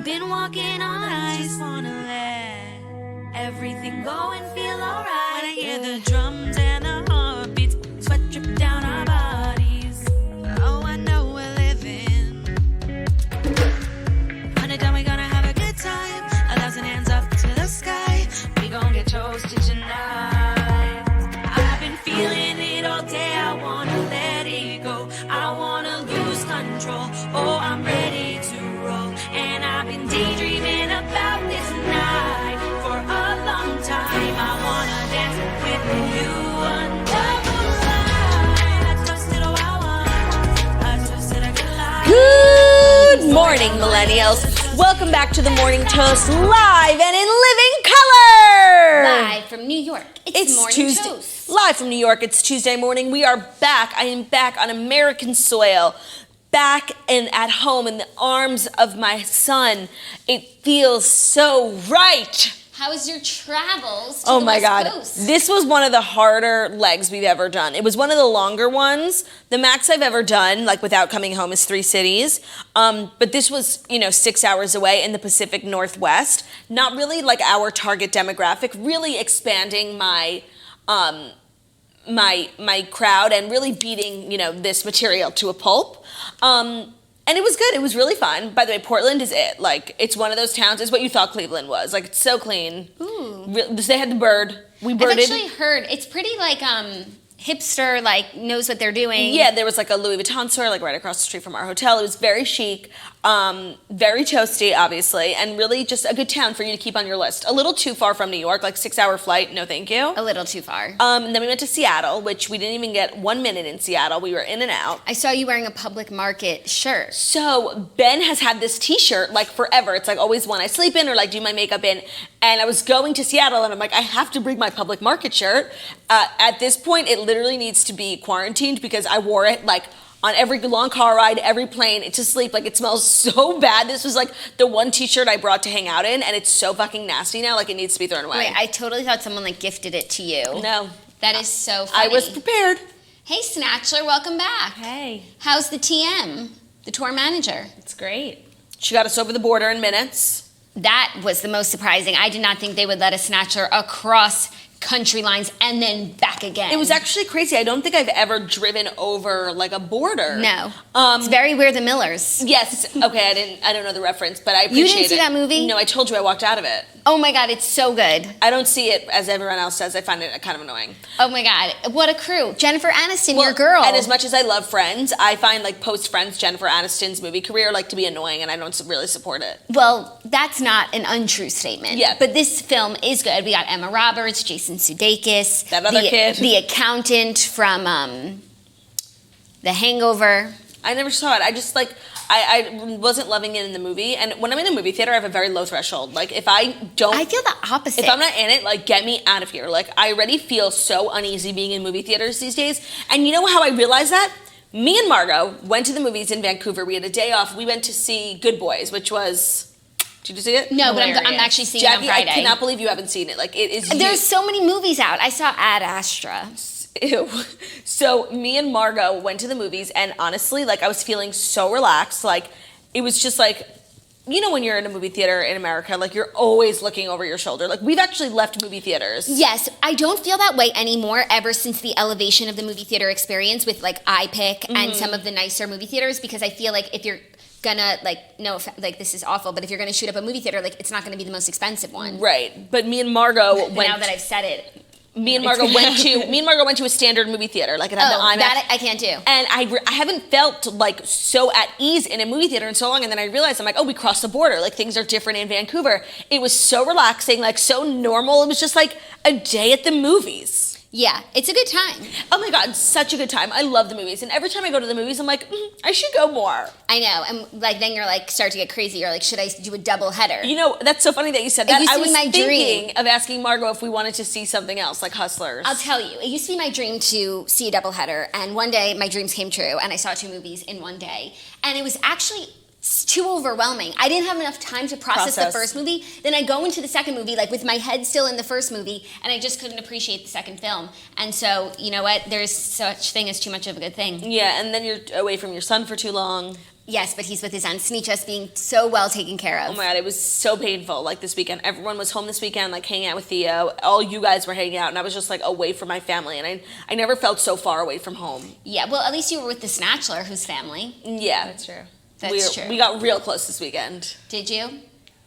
been walking on ice. Wanna let everything go and feel alright. When I hear the drums and the heartbeats, sweat drip down our bodies. Oh, I know we're living. Hundred time we're gonna have a good time. 1,000 hands up to the sky. We gon' get toasted tonight. I've been feeling it all day. I wanna let it go. I wanna lose control. Oh, I'm ready to roll. And I've been daydreaming about this night for a long time. I wanna dance with you under the light. I trusted a wild one. I trusted a good life. Good morning, millennials. Welcome back to the Morning Toast, live and in living color. Live from New York. It's Morning Tuesday. Toast. Live from New York. It's Tuesday morning. We are back. I am back on American soil. Back and at home in the arms of my son. It feels so right. How was your travels to Oh the my West God. Coast? This was one of the harder legs we've ever done. It was one of the longer ones. The max I've ever done, like without coming home, is 3 cities. But this was, 6 hours away in the Pacific Northwest. Not really like our target demographic, really expanding my crowd and really beating, this material to a pulp. And it was good. It was really fun. By the way, Portland is it. Like, it's one of those towns. It's what you thought Cleveland was. Like, it's so clean. Ooh. They had the bird. We birded. I've actually heard it's pretty like hipster, like knows what they're doing. Yeah, there was like a Louis Vuitton store like right across the street from our hotel. It was very chic, very toasty, obviously, and really just a good town for you to keep on your list. A little too far from New York, like 6-hour flight. No, thank you. A little too far. And then we went to Seattle, which we didn't even get 1 minute in Seattle. We were in and out. I saw you wearing a Public Market shirt. So Ben has had this T-shirt like forever. It's like always one I sleep in or like do my makeup in. And I was going to Seattle and I'm like, I have to bring my Public Market shirt. At this point, it literally needs to be quarantined because I wore it like on every long car ride, every plane, to sleep. Like it smells so bad. This was like the one T-shirt I brought to hang out in and it's so fucking nasty now. Like it needs to be thrown away. Wait, I totally thought someone like gifted it to you. No. That is so funny. I was prepared. Hey, Snatchler, welcome back. Hey, How's the TM, the tour manager? it's great. She got us over the border in minutes. That was the most surprising. I did not think they would let a Snatchler across country lines and then back again. It was actually crazy. I don't think I've ever driven over like a border. No. It's very weird, the Millers. Yes. Okay. I don't know the reference, but I appreciate it. You didn't see that movie? No, I told you I walked out of it. Oh my God, it's so good. I don't see it as everyone else does. I find it kind of annoying. Oh my God, what a crew. Jennifer Aniston, your girl. And as much as I love Friends, I find like post Friends Jennifer Aniston's movie career like to be annoying, and I don't really support it. Well, that's not an untrue statement. Yeah. But this film is good. We got Emma Roberts, Jason Sudeikis. That other kid. The accountant from The Hangover. I never saw it. I just like I wasn't loving it in the movie, and when I'm in a movie theater, I have a very low threshold. Like if I feel the opposite. If I'm not in it, like get me out of here. Like I already feel so uneasy being in movie theaters these days. And you know how I realized that? Me and Margot went to the movies in Vancouver. We had a day off. We went to see Good Boys, which was. Did you see it? No, but I'm Hilarious. actually seeing Jackie, it on Friday. I cannot believe you haven't seen it. Like it is. There's so many movies out. I saw Ad Astra. Ew. So me and Margot went to the movies, and honestly, like I was feeling so relaxed. Like it was just like, when you're in a movie theater in America, like you're always looking over your shoulder. Like we've actually left movie theaters. Yes, I don't feel that way anymore ever since the elevation of the movie theater experience with like iPick and some of the nicer movie theaters, because I feel like if you're gonna this is awful, but if you're gonna shoot up a movie theater, like it's not gonna be the most expensive one. Right. But me and Margot went. Now that I've said it. Me and Margot went to a standard movie theater. Like it had the IMAX. That I can't do. And I haven't felt like so at ease in a movie theater in so long. And then I realized I'm like, oh, we crossed the border. Like things are different in Vancouver. It was so relaxing, like so normal. It was just like a day at the movies. Yeah, it's a good time. Oh my God, such a good time. I love the movies. And every time I go to the movies, I'm like, I should go more. I know. And like then you're like start to get crazy. You're like, should I do a double header? That's so funny that you said that. It used to I was be my thinking dream. of asking Margot if we wanted to see something else, like Hustlers. I'll tell you, it used to be my dream to see a double header, and one day my dreams came true, and I saw 2 movies in one day, and it was actually too overwhelming. I didn't have enough time to process the first movie. Then I go into the second movie, like with my head still in the first movie, and I just couldn't appreciate the second film. And so, you know what? There's such thing as too much of a good thing. Yeah, and then you're away from your son for too long. Yes, but he's with his aunt Sneecha being so well taken care of. Oh my God, it was so painful. Like this weekend, everyone was home this weekend, like hanging out with Theo. All you guys were hanging out, and I was just like away from my family, and I never felt so far away from home. Yeah, well, at least you were with the Snatchler, whose family. Yeah, That's true. That's true. We got real close this weekend. Did you?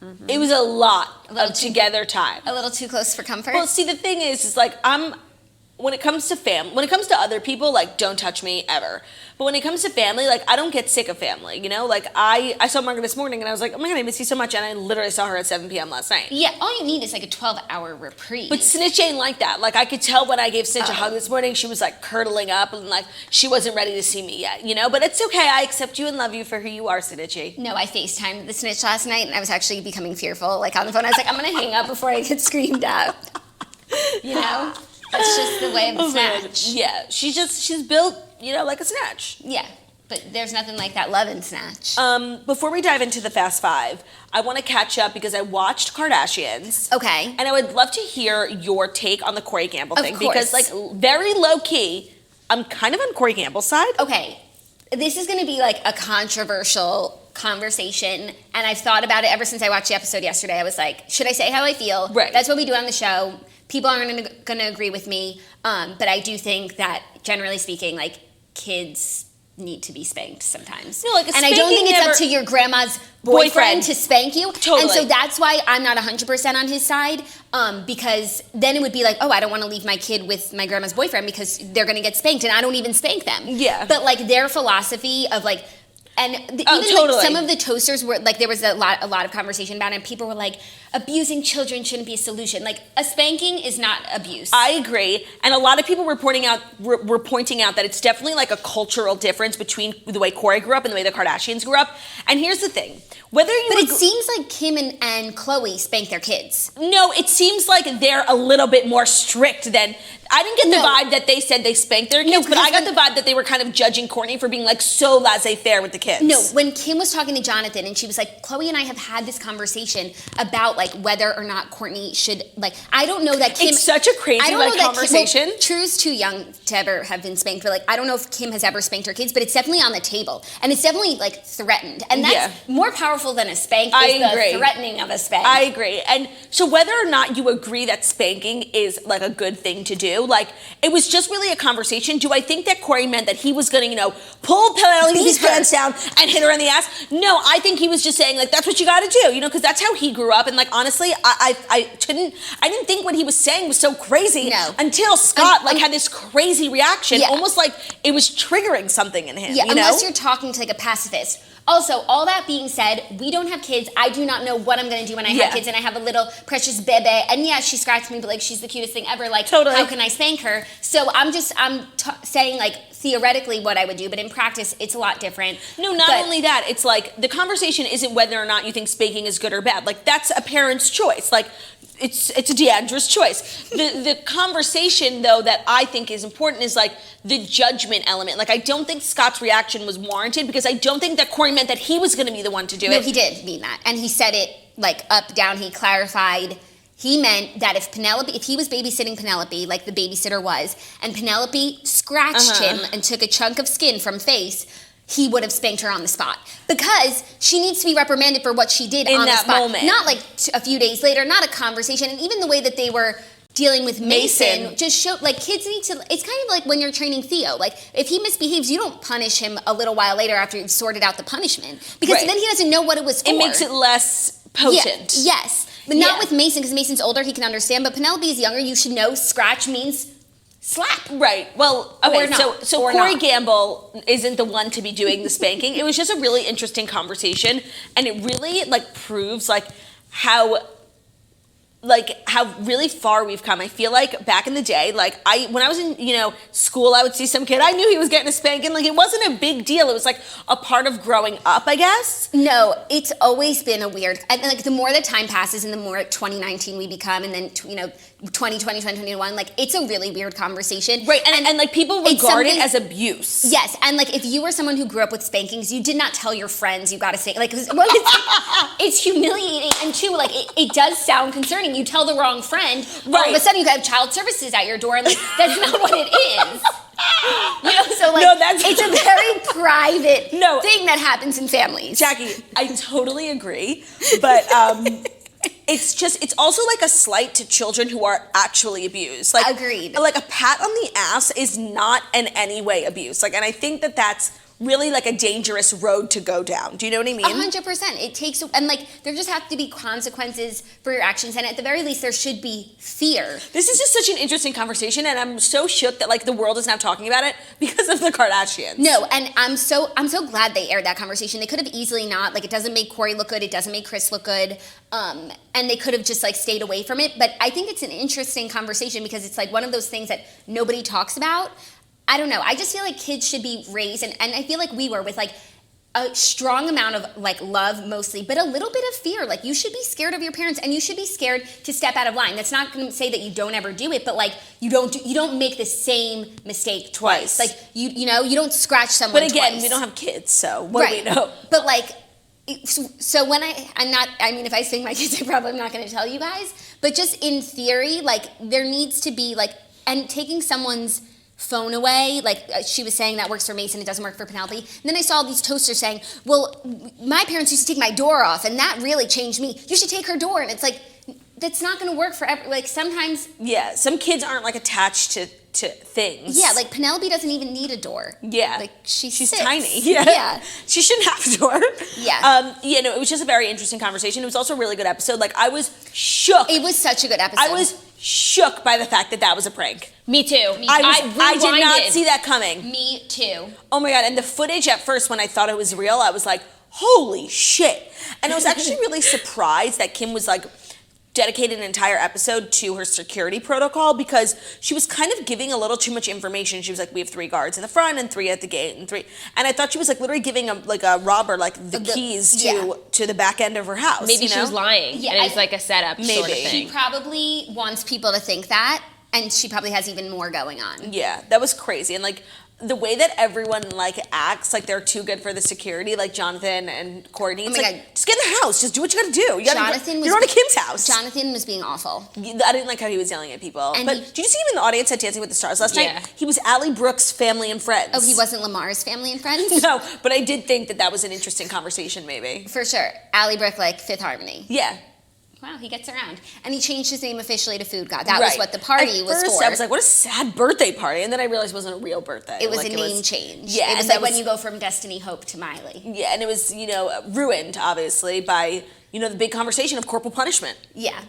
Mm-hmm. It was a lot of together time. A little too close for comfort? Well, see, the thing is like when it comes to other people, like, don't touch me ever. But when it comes to family, like, I don't get sick of family, you know? Like, I saw Margaret this morning, and I was like, oh my God, I miss you so much, and I literally saw her at 7 p.m. last night. Yeah, all you need is, like, a 12-hour reprieve. But Snitch ain't like that. Like, I could tell when I gave Snitch a hug this morning, she was, like, curdling up, and, like, she wasn't ready to see me yet, you know? But it's okay. I accept you and love you for who you are, Snitchy. No, I FaceTimed the Snitch last night, and I was actually becoming fearful. Like, on the phone, I was like, I'm going to hang up before I get screamed at. You know? That's just the way of the Snatch. Yeah, she's built, you know, like a Snatch. Yeah, but there's nothing like that love in Snatch. Before we dive into the Fast Five, I want to catch up because I watched Kardashians. Okay. And I would love to hear your take on the Corey Gamble thing. Of course. Because, like, very low-key, I'm kind of on Corey Gamble's side. Okay, this is going to be, like, a controversial conversation, and I've thought about it ever since I watched the episode yesterday. I was like, should I say how I feel? Right. That's what we do on the show. People aren't going to agree with me, but I do think that, generally speaking, like, kids need to be spanked sometimes. No, like, and I don't think it's up to your grandma's boyfriend to spank you. Totally. And so that's why I'm not 100% on his side, because then it would be like, oh, I don't want to leave my kid with my grandma's boyfriend because they're going to get spanked, and I don't even spank them. Yeah. But, like, their philosophy of, like, and even totally. like some of the toasters were like, there was a lot of conversation about it, and people were like, abusing children shouldn't be a solution. Like, a spanking is not abuse. I agree, and a lot of people were pointing out that it's definitely like a cultural difference between the way Corey grew up and the way the Kardashians grew up. And here's the thing: but it seems like Kim and Khloe spank their kids. No, it seems like they're a little bit more strict than. I didn't get the vibe that they said they spanked their kids, but I got the vibe that they were kind of judging Kourtney for being like so laissez-faire with the kids. No, when Kim was talking to Jonathan and she was like, Khloe and I have had this conversation about like whether or not Kourtney should, like, I don't know that Kim. It's such a crazy conversation. True's too young to ever have been spanked, but like, I don't know if Kim has ever spanked her kids, but it's definitely on the table. And it's definitely like threatened. And that's more powerful than a spank is the threatening of a spank. I agree. And so whether or not you agree that spanking is like a good thing to do, like, it was just really a conversation. Do I think that Corey meant that he was going to, you know, pull Penelope's pants down and hit her in the ass? No, I think he was just saying, like, that's what you got to do, you know, because that's how he grew up. And, like, honestly, I didn't think what he was saying was so crazy until Scott, had this crazy reaction, almost like it was triggering something in him, you know? Unless you're talking to, like, a pacifist. Also, all that being said, we don't have kids. I do not know what I'm going to do when I have kids, and I have a little precious bebe. And yeah, she scratched me, but like she's the cutest thing ever. Like, how can I spank her? So I'm saying like theoretically what I would do, but in practice, it's a lot different. No, not only that, it's like the conversation isn't whether or not you think spanking is good or bad. Like, that's a parent's choice. Like, it's a Deandra's choice. The conversation, though, that I think is important is like the judgment element. Like, I don't think Scott's reaction was warranted because I don't think that Corey meant that he was going to be the one to do it. No, he did mean that. And he said it like up, down. He clarified. He meant that if he was babysitting Penelope, like the babysitter was, and Penelope scratched him and took a chunk of skin from face, he would have spanked her on the spot because she needs to be reprimanded for what she did on the spot. Moment. Not like a few days later, not a conversation. And even the way that they were dealing with Mason just showed, like, kids need to, it's kind of like when you're training Theo. Like, if he misbehaves, you don't punish him a little while later after you've sorted out the punishment because then he doesn't know what it was for. It makes it less potent. Yes. But not with Mason because Mason's older, he can understand. But Penelope is younger, you should know scratch means slap. Right. Well, okay, so Corey Gamble isn't the one to be doing the spanking. It was just a really interesting conversation, and it really, like, proves, like, how really far we've come. I feel like back in the day, like, when I was in, you know, school, I would see some kid, I knew he was getting a spanking. Like, it wasn't a big deal. It was like a part of growing up, I guess. No, it's always been a weird, and like the more that time passes and the more 2019 we become, and then, you know, 2020, 2021, like, it's a really weird conversation. Right, and like, people regard it as abuse. Yes, and like, if you were someone who grew up with spankings, you did not tell your friends you got to spank. Like, it's humiliating, and too, like, it does sound concerning. You tell the wrong friend, all of a sudden you have child services at your door, and like, that's not what it is. So like, No, that's it's a very private No. thing that happens in families. Jackie, I totally agree, but it's also like a slight to children who are actually abused. Like, Agreed. Like a pat on the ass is not in any way abuse. Like, and I think that that's really like a dangerous road to go down. Do you know what I mean? 100%. It takes, and like, there just have to be consequences for your actions, and at the very least, there should be fear. This is just such an interesting conversation, and I'm so shook that like the world is now talking about it because of the Kardashians. No, and I'm so glad they aired that conversation. They could have easily not. Like, it doesn't make Corey look good. It doesn't make Chris look good. And they could have just like stayed away from it. But I think it's an interesting conversation because it's like one of those things that nobody talks about. I don't know. I just feel like kids should be raised, and I feel like we were, with like a strong amount of like love mostly, but a little bit of fear. Like, you should be scared of your parents, and you should be scared to step out of line. That's not going to say that you don't ever do it, but like you don't make the same mistake twice. Like you don't scratch someone. But again, twice. we don't have kids, so what do we know? But like, so when if I sing my kids, I'm probably not going to tell you guys. But just in theory, like there needs to be like, and taking someone's phone away, like she was saying that works for Mason, it doesn't work for Penelope. And then I saw these toasters saying, well, my parents used to take my door off and that really changed me. You should take her door. And it's like, that's not going to work for like sometimes. Yeah, some kids aren't like attached to things. Yeah, like Penelope doesn't even need a door. Yeah. Like she's six. Tiny. Yeah. She shouldn't have a door. Yeah. It was just a very interesting conversation. It was also a really good episode. Like I was shook. It was such a good episode. I was shook by the fact that was a prank. Me too. I did not see that coming. Me too. Oh my God. And the footage at first, when I thought it was real, I was like, holy shit. And I was actually really surprised that Kim was like, dedicated an entire episode to her security protocol because she was kind of giving a little too much information. She was like, we have 3 guards in the front and 3 at the gate and 3. And I thought she was like literally giving a robber like the keys to the back end of her house. Maybe she was lying. Yeah, and it's like a setup sort of thing. She probably wants people to think that, and she probably has even more going on. Yeah, that was crazy. And like the way that everyone like acts like they're too good for the security, like Jonathan and Courtney. It's God. Just get in the house. Just do what you gotta do. You're on a Kim's house. Jonathan was being awful. I didn't like how he was yelling at people. And did you see him in the audience at Dancing with the Stars last night? He was Allie Brooks' family and friends. Oh, he wasn't Lamar's family and friends? No, but I did think that was an interesting conversation maybe. For sure. Allie Brooke, like Fifth Harmony. Yeah. Wow, he gets around. And he changed his name officially to Food God. That was what the party was for. I was like, what a sad birthday party. And then I realized it wasn't a real birthday. It was a name change. Yeah. It was like when you go from Destiny Hope to Miley. Yeah, and it was, ruined, obviously, by, the big conversation of corporal punishment. Yeah.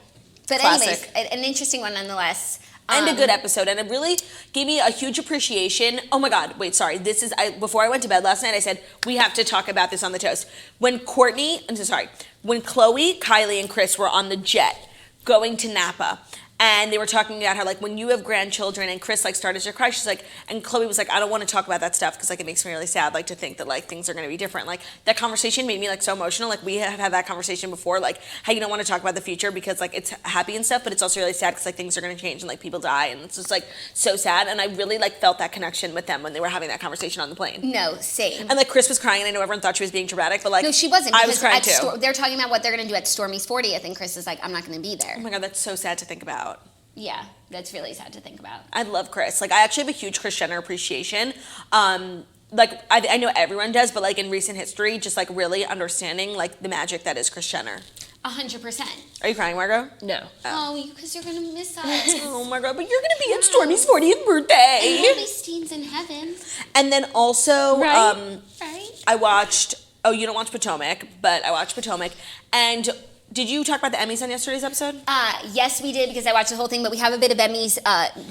But Classic. anyways, an interesting one nonetheless. And a good episode, and it really gave me a huge appreciation. Oh my God, wait, sorry. Before I went to bed last night, I said, we have to talk about this on the toast. When Chloe, Kylie, and Chris were on the jet going to Napa, and they were talking about how, like, when you have grandchildren, and Chris, like, started to cry, she's like, and Chloe was like, I don't want to talk about that stuff, because, like, it makes me really sad, like, to think that, like, things are going to be different. Like, that conversation made me, like, so emotional. Like, we have had that conversation before, like, how you don't want to talk about the future because, like, it's happy and stuff, but it's also really sad because, like, things are going to change and, like, people die, and it's just, like, so sad. And I really, like, felt that connection with them when they were having that conversation on the plane. No, same. And, like, Chris was crying, and I know everyone thought she was being dramatic, but, like, no, she wasn't. I was crying, too. They're talking about what they're going to do at Stormy's 40th, and Chris is like, I'm not going to be there. Oh, my God, that's so sad to think about. Yeah, that's really sad to think about. I love Chris. Like, I actually have a huge Kris Jenner appreciation. Like, I know everyone does, but, like, in recent history, just, like, really understanding, like, the magic that is Kris Jenner. 100%. Are you crying, Margot? No. Oh, because you're going to miss us. Oh, my God, but you're going to be at Stormy's 40th birthday. And Harvey Steen's in heaven. And then also, Right. I watched, you don't watch Potomac, but I watched Potomac, and did you talk about the Emmys on yesterday's episode? Yes, we did, because I watched the whole thing, but we have a bit of Emmys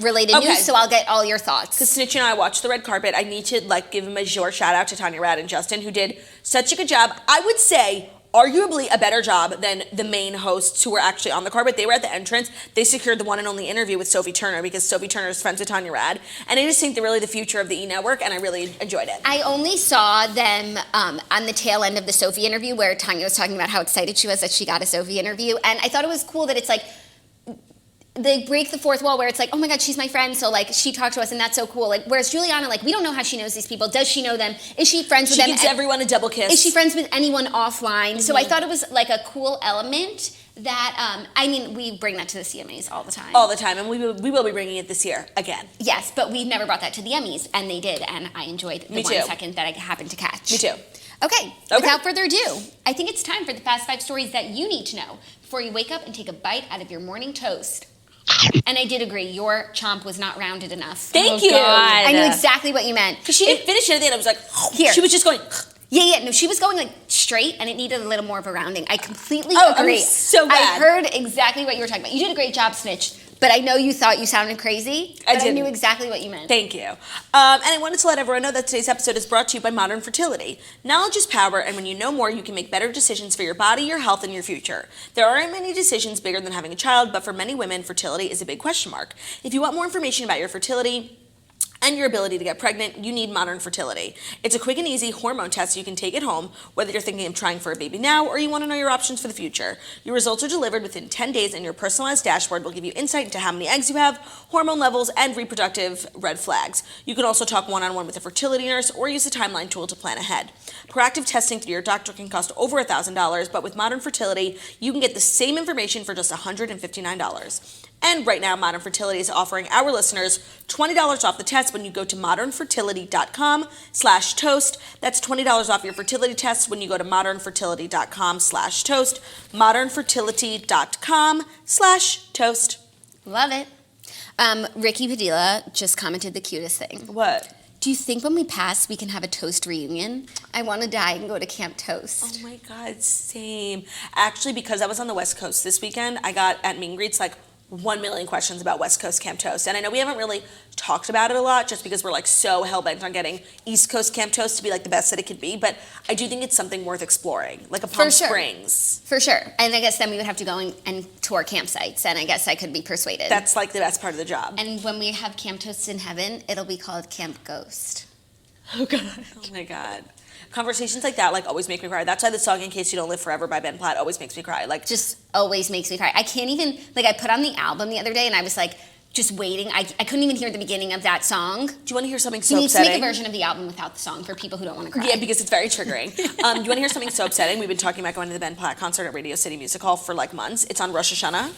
related news, so I'll get all your thoughts. Because Snitch and I watched the red carpet. I need to, like, give a major shout out to Tanya Rad and Justin, who did such a good job. I would say arguably a better job than the main hosts who were actually on the carpet. They were at the entrance. They secured the one and only interview with Sophie Turner because Sophie Turner is friends with Tanya Rad. And I just think they're really the future of the E! Network, and I really enjoyed it. I only saw them on the tail end of the Sophie interview where Tanya was talking about how excited she was that she got a Sophie interview. And I thought it was cool that it's like, they break the fourth wall where it's like, oh my God, she's my friend, so like she talked to us and that's so cool. Like, whereas Juliana, like, we don't know how she knows these people. Does she know them? Is she friends with them? She gives everyone a double kiss. Is she friends with anyone offline? Mm-hmm. So I thought it was like a cool element that, we bring that to the CMAs all the time. All the time, and we will be bringing it this year again. Yes, but we've never brought that to the Emmys, and they did, and I enjoyed the 1 second that I happened to catch. Me too. Okay, without further ado, I think it's time for the fast 5 stories that you need to know before you wake up and take a bite out of your morning toast. And I did agree, your chomp was not rounded enough. Thank you. God. I knew exactly what you meant. Because she didn't finish it at the end. I was like, Here. She was just going. Yeah, no, she was going like straight, and it needed a little more of a rounding. I completely agree. I'm so bad. I heard exactly what you were talking about. You did a great job, Snitch, but I know you thought you sounded crazy. I knew exactly what you meant. Thank you. And I wanted to let everyone know that today's episode is brought to you by Modern Fertility. Knowledge is power, and when you know more, you can make better decisions for your body, your health, and your future. There aren't many decisions bigger than having a child, but for many women, fertility is a big question mark. If you want more information about your fertility and your ability to get pregnant, you need Modern Fertility. It's a quick and easy hormone test you can take at home, whether you're thinking of trying for a baby now or you want to know your options for the future. Your results are delivered within 10 days, and your personalized dashboard will give you insight into how many eggs you have, hormone levels, and reproductive red flags. You can also talk one-on-one with a fertility nurse or use the timeline tool to plan ahead. Proactive testing through your doctor can cost over $1,000, but with Modern Fertility, you can get the same information for just $159. And right now, Modern Fertility is offering our listeners $20 off the test when you go to modernfertility.com/toast. That's $20 off your fertility test when you go to modernfertility.com/toast. modernfertility.com/toast. Love it. Ricky Padilla just commented the cutest thing. What? Do you think when we pass, we can have a toast reunion? I want to die and go to Camp Toast. Oh my God, same. Actually, because I was on the West Coast this weekend, I got at meet and greets like 1 million questions about West Coast Camp Toast. And I know we haven't really talked about it a lot just because we're like so hell-bent on getting East Coast Camp Toast to be like the best that it could be. But I do think it's something worth exploring, like a Palm Springs. For sure. And I guess then we would have to go and tour campsites, and I guess I could be persuaded. That's like the best part of the job. And when we have Camp Toast in heaven, it'll be called Camp Ghost. Oh God. Oh my God. Conversations like that like always make me cry. That's why the song "In Case You Don't Live Forever" by Ben Platt always makes me cry. Like just always makes me cry. I can't even I put on the album the other day and I was like just waiting. I couldn't even hear the beginning of that song. Do you want to hear something so upsetting? You need to make a version of the album without the song for people who don't want to cry. Yeah, because it's very triggering. Do you want to hear something so upsetting? We've been talking about going to the Ben Platt concert at Radio City Music Hall for like months. It's on Rosh Hashanah.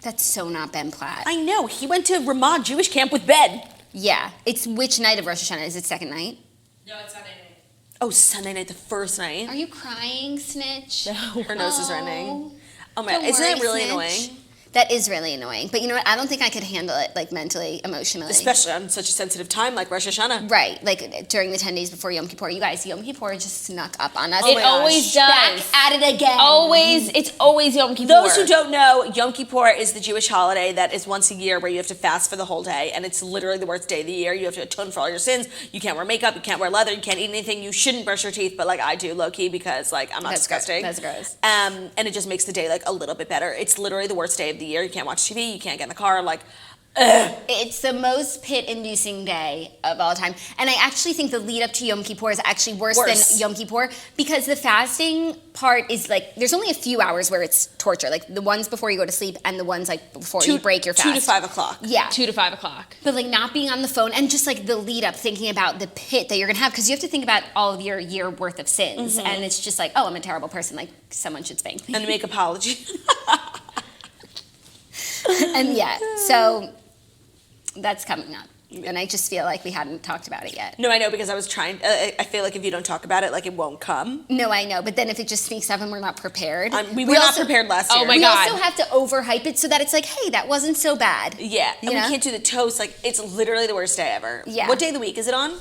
That's so not Ben Platt. I know. He went to Ramah Jewish camp with Ben. Yeah. It's which night of Rosh Hashanah? Is it second night? No, it's Sunday night. Oh, Sunday night, the first night. Are you crying, Snitch? No, her nose is running. Oh my, Don't isn't worry, it really Snitch. annoying? That is really annoying. But you know what? I don't think I could handle it like mentally, emotionally. Especially on such a sensitive time like Rosh Hashanah. Right, like during the 10 days before Yom Kippur. You guys, Yom Kippur just snuck up on us. Oh It always does. Back at it again. It's always Yom Kippur. Those who don't know, Yom Kippur is the Jewish holiday that is once a year where you have to fast for the whole day, and it's literally the worst day of the year. You have to atone for all your sins. You can't wear makeup, you can't wear leather, you can't eat anything. You shouldn't brush your teeth, but like I do, low-key, because like I'm not disgusting. That's gross. And it just makes the day like a little bit better. It's literally the worst day of the year. You can't watch TV, you can't get in the car, like It's the most pit-inducing day of all time. And I actually think the lead up to Yom Kippur is actually worse than Yom Kippur because the fasting part is like, there's only a few hours where it's torture. Like the ones before you go to sleep and the ones like before you break your fast. 2 to 5 o'clock. Yeah. 2 to 5 o'clock. But like not being on the phone and just like the lead up thinking about the pit that you're going to have because you have to think about all of your year worth of sins. Mm-hmm. And it's just like, oh, I'm a terrible person. Like someone should spank me. And make apologies. And yeah, so that's coming up. And I just feel like we hadn't talked about it yet. No, I know, because I was trying, I feel like if you don't talk about it, like it won't come. No, I know, but then if it just sneaks up and we're not prepared. We were not prepared last year. Oh my we God. also have to overhype it so that it's like, hey, that wasn't so bad. Yeah, and we can't do the toast, like it's literally the worst day ever. Yeah. What day of the week is it on?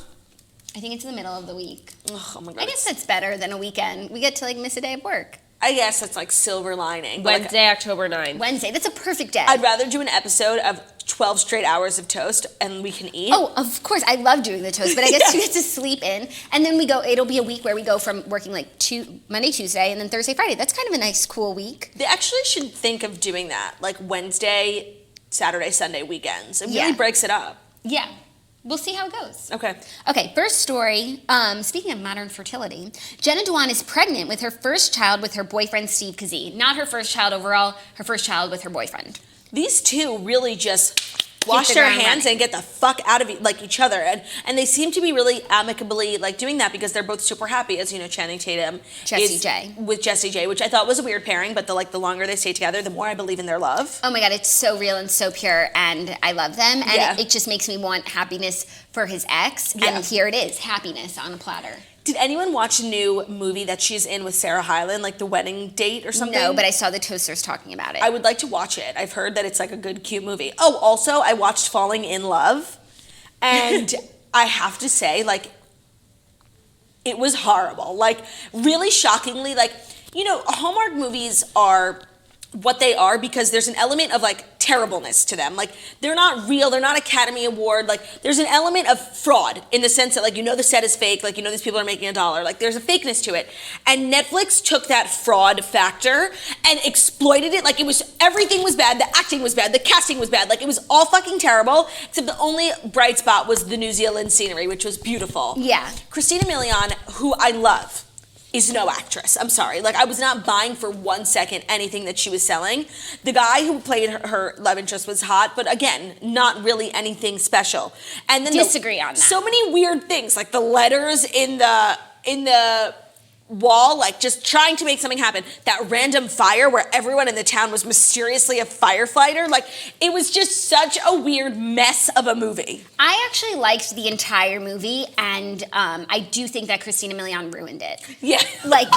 I think it's in the middle of the week. Oh my God. I guess that's better than a weekend. We get to like miss a day of work. I guess that's like silver lining. Wednesday, October 9th. Wednesday, that's a perfect day. I'd rather do an episode of 12 straight hours of toast and we can eat. Oh, of course. I love doing the toast, but I guess you get to sleep in. And then it'll be a week where we go from working like Monday, Tuesday, and then Thursday, Friday. That's kind of a nice, cool week. They actually should think of doing that, like Wednesday, Saturday, Sunday weekends. It really breaks it up. Yeah. We'll see how it goes. Okay, first story. Speaking of modern fertility, Jenna Dewan is pregnant with her first child with her boyfriend, Steve Kazee. Not her first child overall, her first child with her boyfriend. These two really just wash the their ground hands running. and get the fuck out of each other. And they seem to be really amicably like doing that because they're both super happy. As you know, Channing Tatum Jessie is J. with Jessie J, which I thought was a weird pairing, but the longer they stay together, the more I believe in their love. Oh my God, it's so real and so pure, and I love them. And Yeah. it just makes me want happiness for his ex. Yeah. And here it is, happiness on a platter. Did anyone watch a new movie that she's in with Sarah Hyland, like The Wedding Date or something? No, but I saw the toasters talking about it. I would like to watch it. I've heard that it's like a good, cute movie. Oh, also, I watched Falling in Love, and I have to say, like, it was horrible. Like, really shockingly, like, you know, Hallmark movies are what they are because there's an element of like terribleness to them. Like they're not real, they're not Academy Award. Like there's an element of fraud in the sense that like you know the set is fake, like you know these people are making $1. Like there's a fakeness to it. And Netflix took that fraud factor and exploited it. Like it was everything was bad, the acting was bad, the casting was bad. Like it was all fucking terrible. Except the only bright spot was the New Zealand scenery, which was beautiful. Yeah. Christina Milian, who I love, is no actress. I'm sorry. Like, I was not buying for 1 second anything that she was selling. The guy who played her love interest was hot, but again, not really anything special. And then Disagree on that. So many weird things, like the letters in the wall, like just trying to make something happen. That random fire where everyone in the town was mysteriously a firefighter. Like, it was just such a weird mess of a movie. I actually liked the entire movie, and I do think that Christina Milian ruined it. Yeah. Like,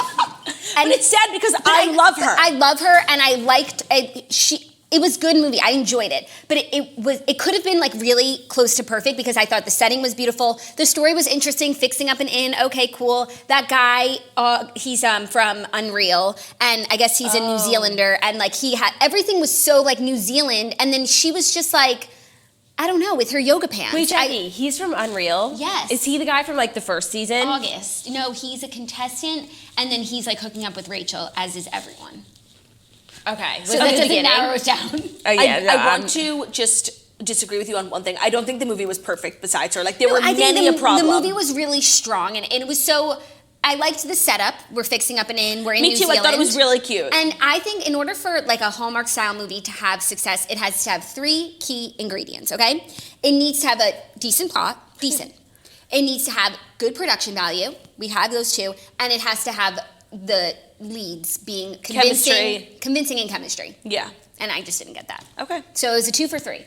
And it's sad because I love her. I love her, and I liked it. It was a good movie. I enjoyed it, but it could have been like really close to perfect because I thought the setting was beautiful, the story was interesting. Fixing up an inn, okay, cool. That guy, he's from Unreal, and I guess he's a New Zealander, and like everything was so like New Zealand, and then she was just like, I don't know, with her yoga pants. Wait, Jackie, he's from Unreal? Yes. Is he the guy from like the first season? August. No, he's a contestant, and then he's like hooking up with Rachel, as is everyone. Okay. So that doesn't narrow it down. Oh, yeah, I want to just disagree with you on one thing. I don't think the movie was perfect besides her. Like, there were I think many a problem. The movie was really strong, and it was so... I liked the setup. We're fixing up an inn. We're in New Me too. Zealand. I thought it was really cute. And I think in order for like a Hallmark style movie to have success, it has to have 3 key ingredients, okay? It needs to have a decent plot, decent. It needs to have good production value. We have those 2. And it has to have the leads being convincing in chemistry. Yeah. And I just didn't get that. Okay. So it was a 2 for 3.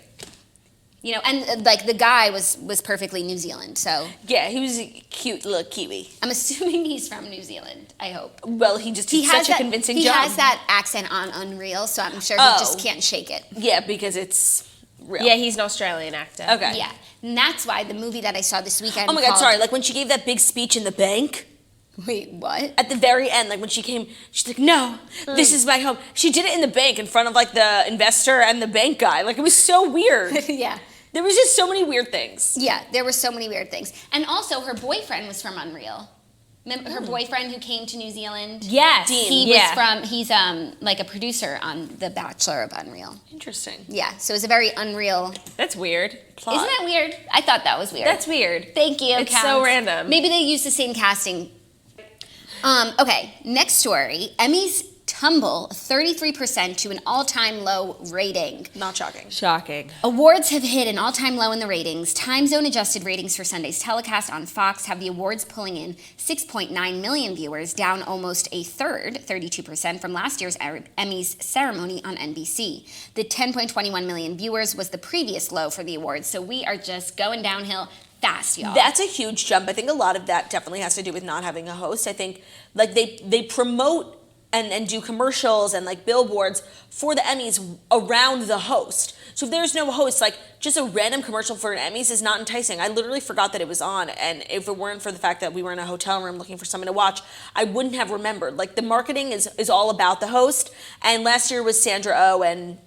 You know, and like the guy was perfectly New Zealand, so. Yeah, he was a cute little Kiwi. I'm assuming he's from New Zealand, I hope. Well, he just did such a convincing job. He has that accent on Unreal, so I'm sure he just can't shake it. Yeah, because it's real. Yeah, he's an Australian actor. Okay. Yeah, and that's why the movie that I saw this weekend Oh my God, sorry. Like when she gave that big speech in the bank. Wait, what? At the very end, like when she came, she's like, no, this is my home. She did it in the bank in front of like the investor and the bank guy. Like it was so weird. Yeah. There was just so many weird things. Yeah, there were so many weird things. And also, her boyfriend was from Unreal. Remember her boyfriend who came to New Zealand? Yes. He's like a producer on The Bachelor of Unreal. Interesting. Yeah, so it was a very Unreal. That's weird. Plot. Isn't that weird? I thought that was weird. That's weird. Thank you, It's Counts. so random. Maybe they used the same casting. Okay, next story. Emmys tumble 33% to an all-time low rating. Not shocking. Shocking. Awards have hit an all-time low in the ratings. Time zone adjusted ratings for Sunday's telecast on Fox have the awards pulling in 6.9 million viewers, down almost a third, 32%, from last year's Emmys ceremony on NBC. The 10.21 million viewers was the previous low for the awards, so we are just going downhill fast, y'all. That's a huge jump. I think a lot of that definitely has to do with not having a host. I think like they promote and do commercials and like billboards for the Emmys around the host. So if there's no host, like just a random commercial for an Emmys is not enticing. I literally forgot that it was on, and if it weren't for the fact that we were in a hotel room looking for someone to watch, I wouldn't have remembered. Like the marketing is all about the host, and last year was Sandra Oh and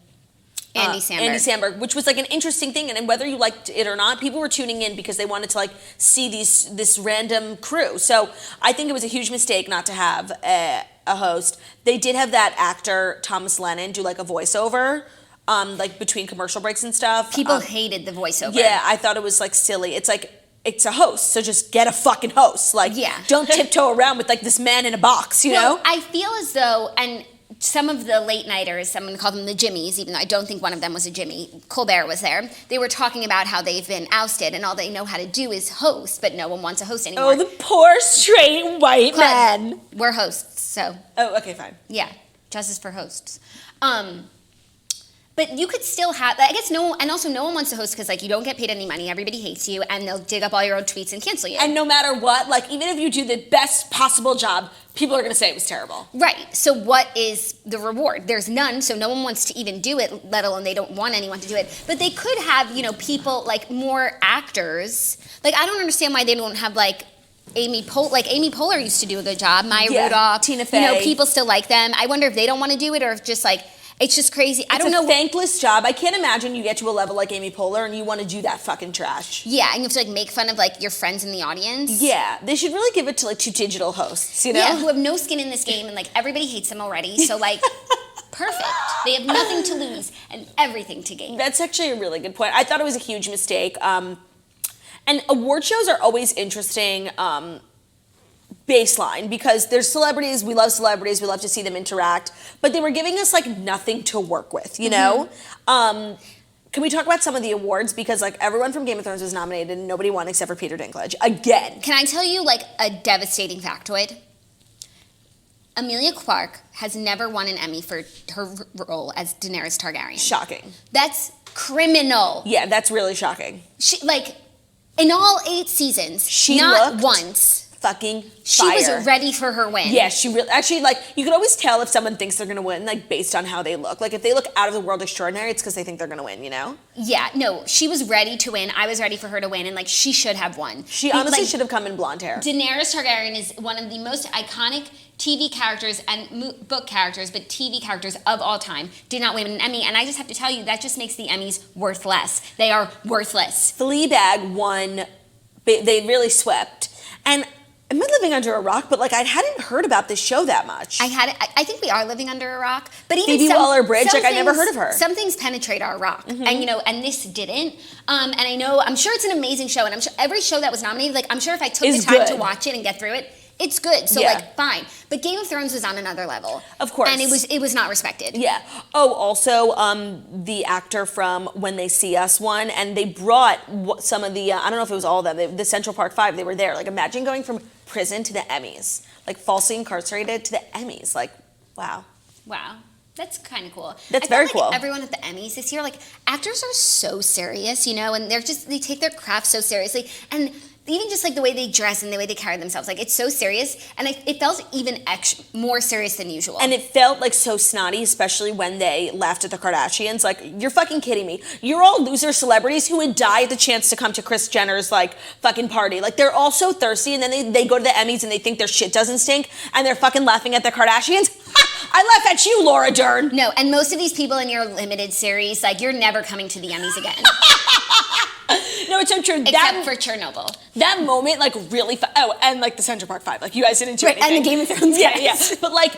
Andy Samberg. Andy Samberg, which was like an interesting thing, and whether you liked it or not, people were tuning in because they wanted to like see this random crew. So I think it was a huge mistake not to have a host. They did have that actor Thomas Lennon do like a voiceover, like between commercial breaks and stuff. People hated the voiceover. Yeah, I thought it was like silly. It's like it's a host, so just get a fucking host. Like, Yeah. don't tiptoe around with like this man in a box, you know? I feel as though, and some of the late nighters, someone called them the Jimmies, even though I don't think one of them was a Jimmy. Colbert was there. They were talking about how they've been ousted and all they know how to do is host, but no one wants to host anymore. Oh, the poor straight white men. We're hosts, so. Oh, okay, fine. Yeah, justice for hosts. But you could still have, I guess no one wants to host because like you don't get paid any money, everybody hates you, and they'll dig up all your old tweets and cancel you. And no matter what, like even if you do the best possible job, people are gonna say it was terrible. Right, so what is the reward? There's none, so no one wants to even do it, let alone they don't want anyone to do it. But they could have, people, like more actors. Like I don't understand why they don't have like Amy Poehler used to do a good job, Maya Rudolph, Tina Fey. People still like them. I wonder if they don't want to do it or if just like, it's just crazy. I don't know. It's a thankless job. I can't imagine you get to a level like Amy Poehler and you want to do that fucking trash. Yeah, and you have to like make fun of like your friends in the audience. Yeah, they should really give it to like two digital hosts, Yeah, who have no skin in this game and like everybody hates them already. So like, perfect. They have nothing to lose and everything to gain. That's actually a really good point. I thought it was a huge mistake. And award shows are always interesting. Baseline because there's celebrities, we love celebrities, we love to see them interact, but they were giving us like nothing to work with, you know? Can we talk about some of the awards because like everyone from Game of Thrones was nominated and nobody won except for Peter Dinklage again. Can I tell you like a devastating factoid? Emilia Clarke has never won an Emmy for her role as Daenerys Targaryen. Shocking. That's criminal. Yeah, that's really shocking. She like in all 8 seasons, She not looked once. Fucking She fire. was ready for her win. Yeah, she really actually like you could always tell if someone thinks they're gonna win like based on how they look. Like if they look out of the world extraordinary, it's because they think they're gonna win, you know? Yeah, no, she was ready to win. I was ready for her to win, and like she should have won. She honestly Like, should have come in blonde hair. Daenerys Targaryen is one of the most iconic TV characters and book characters, but TV characters of all time. Did not win an Emmy, and I just have to tell you that just makes the Emmys worthless. They are worthless. Fleabag won. They really swept, and. Am I living under a rock? But like I hadn't heard about this show that much. I think we are living under a rock. But even Phoebe Waller-Bridge, like I never heard of her. Some things penetrate our rock, and and this didn't. And I'm sure it's an amazing show, and I'm sure every show that was nominated, like I'm sure if I took the time to watch it and get through it, it's good. So like fine. But Game of Thrones was on another level, of course, and it was not respected. Yeah. Oh, also, the actor from When They See Us won, and they brought some of the I don't know if it was all of them. The Central Park Five. They were there. Like imagine going from prison to the Emmys, like falsely incarcerated to the Emmys. Like, wow. Wow. That's kind of cool. That's I feel very like cool. Everyone at the Emmys this year, like actors are so serious, and they take their craft so seriously, and even just like the way they dress and the way they carry themselves, like it's so serious, and it felt even more serious than usual. And it felt like so snotty, especially when they laughed at the Kardashians. Like, you're fucking kidding me. You're all loser celebrities who would die at the chance to come to Kris Jenner's like fucking party. Like they're all so thirsty, and then they go to the Emmys and they think their shit doesn't stink, and they're fucking laughing at the Kardashians. Ha! I laugh at you, Laura Dern. No, and most of these people in your limited series, like you're never coming to the Emmys again. No, it's so true. Except for Chernobyl. That moment, like, really... and, like, the Central Park Five. Like, you guys didn't do anything. And the Game of Thrones. Yeah. But, like,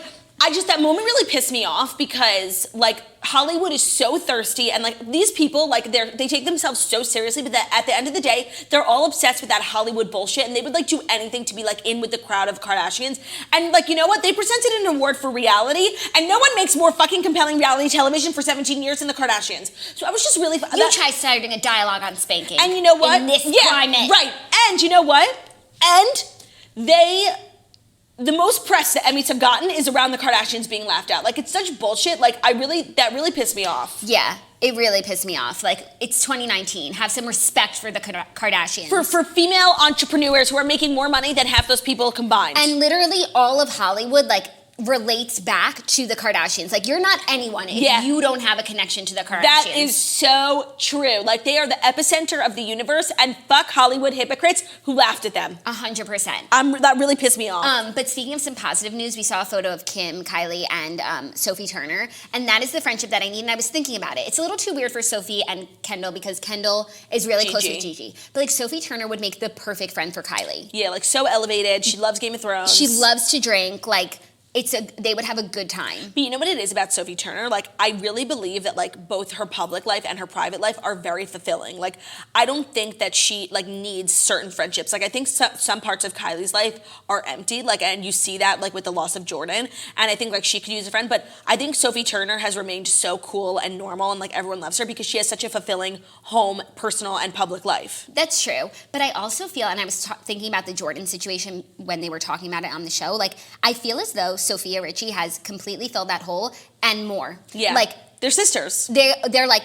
that moment really pissed me off because, like, Hollywood is so thirsty and, like, these people, like, they take themselves so seriously, but at the end of the day, they're all obsessed with that Hollywood bullshit, and they would, like, do anything to be, like, in with the crowd of Kardashians. And, like, you know what? They presented an award for reality, and no one makes more fucking compelling reality television for 17 years than the Kardashians. So I was just really... You try starting a dialogue on Spanking. And you know what? In this climate. Right. And you know what? And the most press the Emmys have gotten is around the Kardashians being laughed at. Like, it's such bullshit. Like, that really pissed me off. Yeah, it really pissed me off. Like, it's 2019. Have some respect for the Kardashians. For female entrepreneurs who are making more money than half those people combined. And literally all of Hollywood, like, relates back to the Kardashians. Like, you're not anyone if you don't have a connection to the Kardashians. That is so true. Like, they are the epicenter of the universe, and fuck Hollywood hypocrites who laughed at them. 100%. That really pissed me off. But speaking of some positive news, we saw a photo of Kim, Kylie, and Sophie Turner, and that is the friendship that I need, and I was thinking about it. It's a little too weird for Sophie and Kendall because Kendall is really close with Gigi. But, like, Sophie Turner would make the perfect friend for Kylie. Yeah, like, so elevated. She loves Game of Thrones. She loves to drink, like... they would have a good time. But you know what it is about Sophie Turner? Like, I really believe that, like, both her public life and her private life are very fulfilling. Like, I don't think that she, like, needs certain friendships. Like, I think some parts of Kylie's life are empty, like, and you see that, like, with the loss of Jordan. And I think, like, she could use a friend. But I think Sophie Turner has remained so cool and normal, and, like, everyone loves her because she has such a fulfilling home, personal, and public life. That's true. But I also feel, and I was thinking about the Jordan situation when they were talking about it on the show, like, I feel as though Sophia Richie has completely filled that hole and more. Yeah. Like, they're sisters. They're like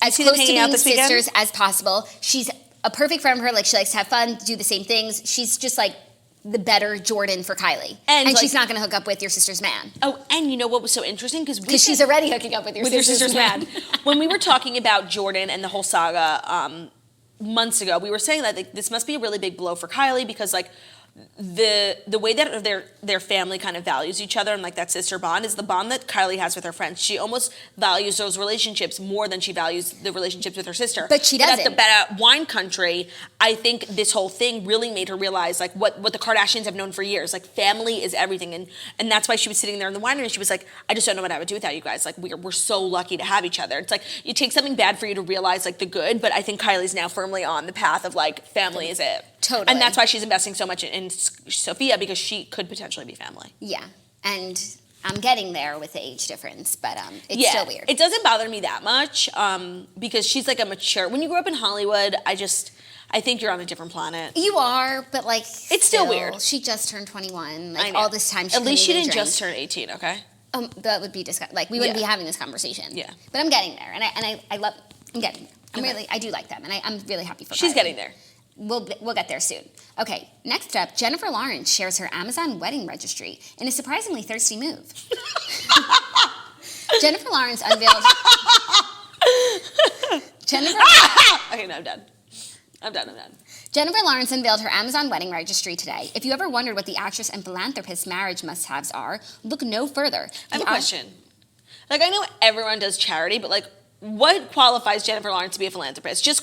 as see them close to hanging out being this weekend? sisters as possible. She's a perfect friend for her. Like, she likes to have fun, do the same things. She's just like the better Jordan for Kylie. And like, she's not going to hook up with your sister's man. Oh, and you know what was so interesting? Because she's already hooking up with your sister's man. When we were talking about Jordan and the whole saga months ago, we were saying that, like, this must be a really big blow for Kylie because, like, the way that their family kind of values each other and, like, that sister bond is the bond that Kylie has with her friends. She almost values those relationships more than she values the relationships with her sister. But she doesn't. But at wine country, I think this whole thing really made her realize, like, what the Kardashians have known for years. Like, family is everything. And that's why she was sitting there in the winery and she was like, I just don't know what I would do without you guys. Like, we're so lucky to have each other. It's like, you take something bad for you to realize, like, the good, but I think Kylie's now firmly on the path of, like, family is it. Totally. And that's why she's investing so much in Sophia, because she could potentially be family. Yeah. And I'm getting there with the age difference, but it's still weird. It doesn't bother me that much because she's, like, a mature... When you grow up in Hollywood, I think you're on a different planet. You are, but, like... It's still weird. She just turned 21. I Like, know. all this time she At least she didn't drink. just turn 18, okay? That would be disgusting. Like, we wouldn't Yeah. be having this conversation. Yeah. But I'm getting there, and I love... I'm getting there. I do like them, and I'm really happy for She's Kylie. getting there. We'll get there soon. Okay, next up, Jennifer Lawrence shares her Amazon wedding registry in a surprisingly thirsty move. Jennifer Lawrence unveiled... Okay, no, I'm done. Jennifer Lawrence unveiled her Amazon wedding registry today. If you ever wondered what the actress and philanthropist marriage must-haves are, look no further. I have a question. Like, I know everyone does charity, but, like, what qualifies Jennifer Lawrence to be a philanthropist? Just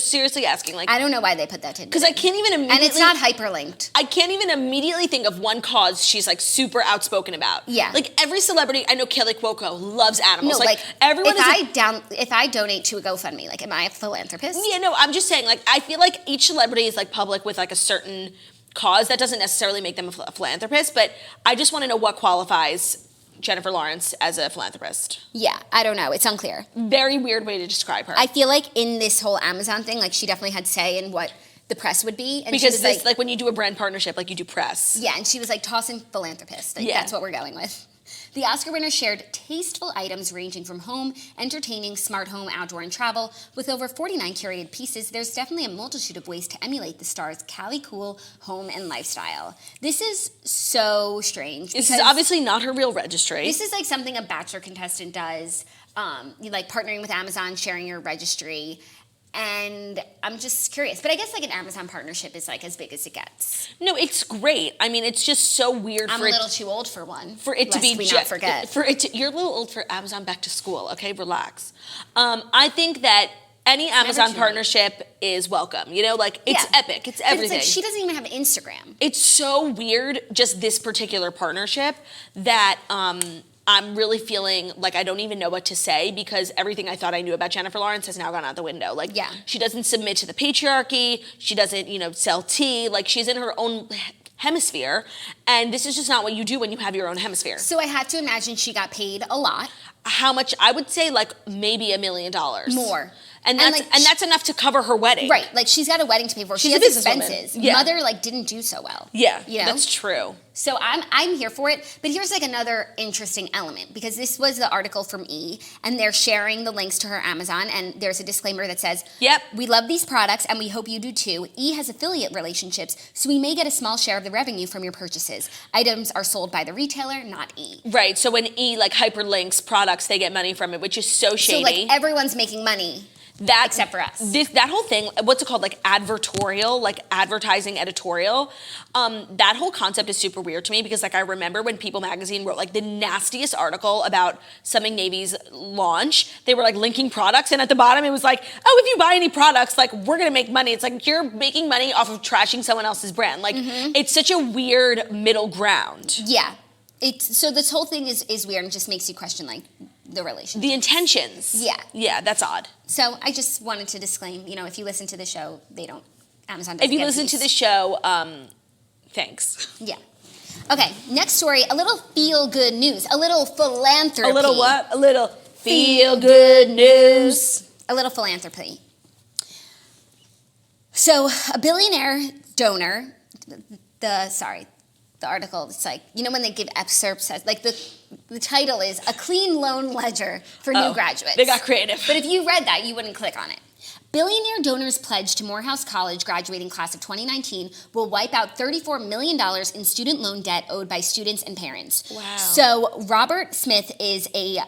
seriously asking. Like, I don't know why they put that in. Because I can't even immediately... And it's not hyperlinked. I can't even immediately think of one cause she's, like, super outspoken about. Yeah. Like, every celebrity... I know Kelly Cuoco loves animals. No, like everyone if I donate to a GoFundMe, like, am I a philanthropist? Yeah, no, I'm just saying, like, I feel like each celebrity is, like, public with, like, a certain cause. That doesn't necessarily make them a philanthropist, but I just want to know what qualifies Jennifer Lawrence as a philanthropist. Yeah, I don't know. It's unclear. Very weird way to describe her. I feel like in this whole Amazon thing, like, she definitely had say in what the press would be. And because she was like when you do a brand partnership, like, you do press. Yeah, and she was like, tossing philanthropist. Like, Yeah. That's what we're going with. The Oscar winner shared tasteful items ranging from home, entertaining, smart home, outdoor, and travel. With over 49 curated pieces, there's definitely a multitude of ways to emulate the star's Cali Cool home and lifestyle. This is so strange. This is obviously not her real registry. This is like something a Bachelor contestant does, like partnering with Amazon, sharing your registry. And I'm just curious. But I guess, like, an Amazon partnership is, like, as big as it gets. No, it's great. I mean, it's just so weird I'm a little too old for one. For it to be we not forget. You're a little old for Amazon back to school, okay? Relax. I think that any Amazon partnership is welcome. You know, like, it's epic. It's everything. But it's like, she doesn't even have Instagram. It's so weird, just this particular partnership, that I'm really feeling like I don't even know what to say, because everything I thought I knew about Jennifer Lawrence has now gone out the window. Like, she doesn't submit to the patriarchy. She doesn't, sell tea. Like, she's in her own hemisphere, and this is just not what you do when you have your own hemisphere. So I have to imagine she got paid a lot. How much? I would say, like, maybe $1 million. More. And that's enough to cover her wedding. Right. Like, she's got a wedding to pay for. She She's a has businesswoman. expenses. Yeah. Mother, like, didn't do so well. Yeah, You know? that's true. So I'm here for it. But here's, like, another interesting element, because this was the article from E, and they're sharing the links to her Amazon, and there's a disclaimer that says, Yep. We love these products, and we hope you do too. E has affiliate relationships, so we may get a small share of the revenue from your purchases. Items are sold by the retailer, not E. Right, so when E, like, hyperlinks products, they get money from it, which is so shady. So, like, everyone's making money. Except for us. That whole thing, what's it called? Like, advertorial, like advertising editorial. That whole concept is super weird to me, because, like, I remember when People magazine wrote, like, the nastiest article about Summing Navy's launch. They were, like, linking products, and at the bottom it was like, oh, if you buy any products, like, we're gonna make money. It's like, you're making money off of trashing someone else's brand. Like, It's such a weird middle ground. Yeah. So this whole thing is weird and just makes you question like the relationship. The intentions. Yeah. Yeah, that's odd. So I just wanted to disclaim, if you listen to the show, Amazon doesn't If you get a listen piece. to the show, thanks. Yeah. Okay, next story, a little feel-good news, a little philanthropy. A little what? A little feel-good news. A little philanthropy. So a billionaire donor, the article, it's like, when they give excerpts, like the title is A Clean Loan Ledger for New Graduates. They got creative. But if you read that, you wouldn't click on it. Billionaire donors pledge to Morehouse College graduating class of 2019 will wipe out $34 million in student loan debt owed by students and parents. Wow. So Robert Smith is a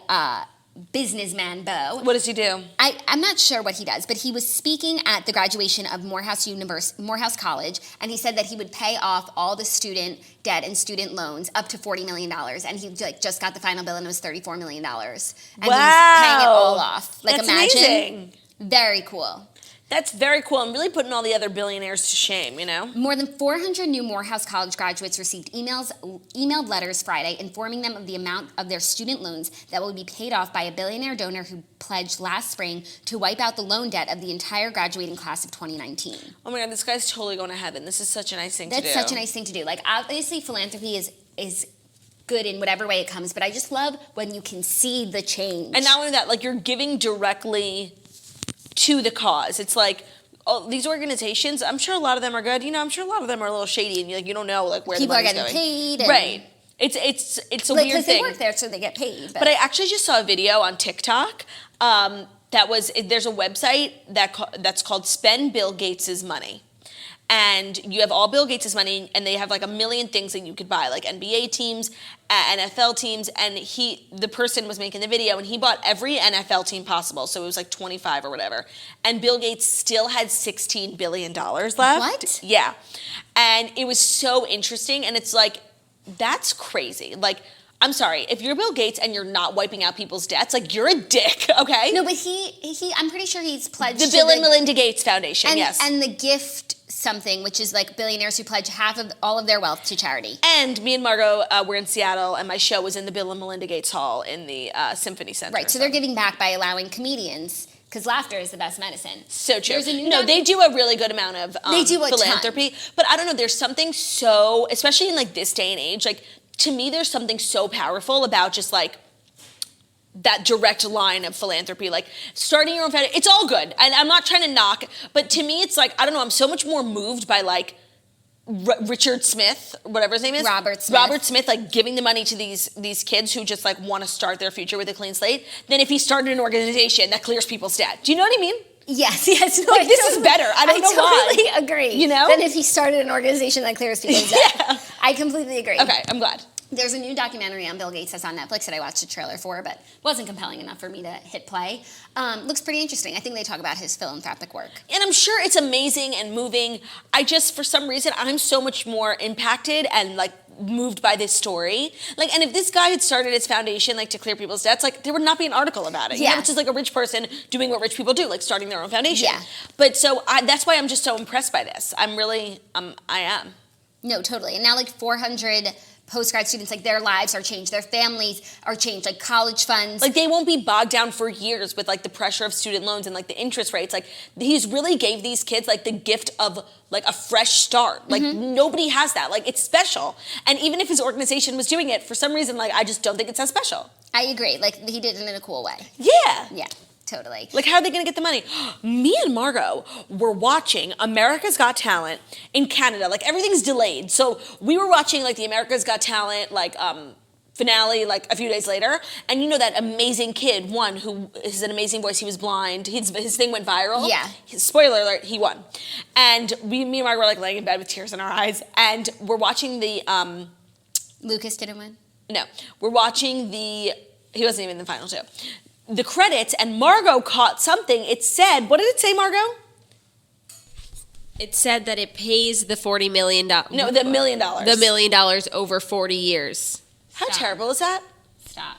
businessman, Bo. What does he do? I'm not sure what he does, but he was speaking at the graduation of Morehouse College, and he said that he would pay off all the student debt and student loans up to $40 million, and he just got the final bill and it was $34 million. And he's paying it all off. Like, That's imagine. amazing. Very cool. That's very cool and really putting all the other billionaires to shame, More than 400 new Morehouse College graduates received emailed letters Friday informing them of the amount of their student loans that will be paid off by a billionaire donor who pledged last spring to wipe out the loan debt of the entire graduating class of 2019. Oh my God, this guy's totally going to heaven. This is such a nice thing to do. That's such a nice thing to do. Like, obviously, philanthropy is good in whatever way it comes, but I just love when you can see the change. And not only that, like, you're giving directly to the cause. It's like, these organizations, I'm sure a lot of them are good. I'm sure a lot of them are a little shady, and you don't know like where people the are money's getting going. paid. And right. It's a weird thing. Because they work there, so they get paid. But I actually just saw a video on TikTok. There's a website that's called Spend Bill Gates' Money. And you have all Bill Gates' money, and they have like a million things that you could buy, like NBA teams, NFL teams, and the person was making the video, and he bought every NFL team possible, so it was like 25 or whatever. And Bill Gates still had $16 billion left. What? Yeah. And it was so interesting, and it's like, that's crazy. Like, I'm sorry, if you're Bill Gates and you're not wiping out people's debts, like, you're a dick, okay? No, but I'm pretty sure he's pledged The to Bill and Melinda Gates Foundation, yes. And the gift something, which is like billionaires who pledge half of all of their wealth to charity. And me and Margot were in Seattle, and my show was in the Bill and Melinda Gates Hall in the Symphony Center. Right, so they're giving back by allowing comedians, because laughter is the best medicine. So true. They do a really good amount of they do a philanthropy. ton. But I don't know, there's something so, especially in like this day and age, like, to me there's something so powerful about just like that direct line of philanthropy, like starting your own foundation. It's all good, and I'm not trying to knock, but to me it's like, I don't know, I'm so much more moved by like Richard Smith, whatever his name is, Robert Smith, like giving the money to these kids who just like want to start their future with a clean slate, than if he started an organization that clears people's debt. Do you know what I mean? Yes. No, like, this is better. I don't know why. I totally agree. Than if he started an organization that clears people's debt. Yeah. I completely agree. Okay, I'm glad. There's a new documentary on Bill Gates that's on Netflix that I watched a trailer for, but wasn't compelling enough for me to hit play. Looks pretty interesting. I think they talk about his philanthropic work. And I'm sure it's amazing and moving. For some reason, I'm so much more impacted and like moved by this story. Like, and if this guy had started his foundation like to clear people's debts, like there would not be an article about it. Yeah. It's just like a rich person doing what rich people do, like starting their own foundation. Yeah. But so that's why I'm just so impressed by this. I am. No, totally. And now like 400 post-grad students, like their lives are changed, their families are changed, like college funds. Like they won't be bogged down for years with like the pressure of student loans and like the interest rates. Like he's really gave these kids like the gift of like a fresh start. Like nobody has that. Like it's special. And even if his organization was doing it, for some reason, like I just don't think it's that special. I agree. Like he did it in a cool way. Yeah. Yeah. Totally. Like, how are they going to get the money? Me and Margot were watching America's Got Talent in Canada. Like, everything's delayed. So we were watching, like, the America's Got Talent, like, finale, like, a few days later. And you know that amazing kid won, who has an amazing voice. He was blind. His thing went viral. Yeah. Spoiler alert, he won. And me and Margot were, like, laying in bed with tears in our eyes. And we're watching the... Lucas didn't win? No. We're watching the... He wasn't even in the final two. The credits, and Margot caught something. It said, what did it say, Margot? It said that it pays the $40 million. No, the $1 million. The $1 million over 40 years. How terrible is that? Stop.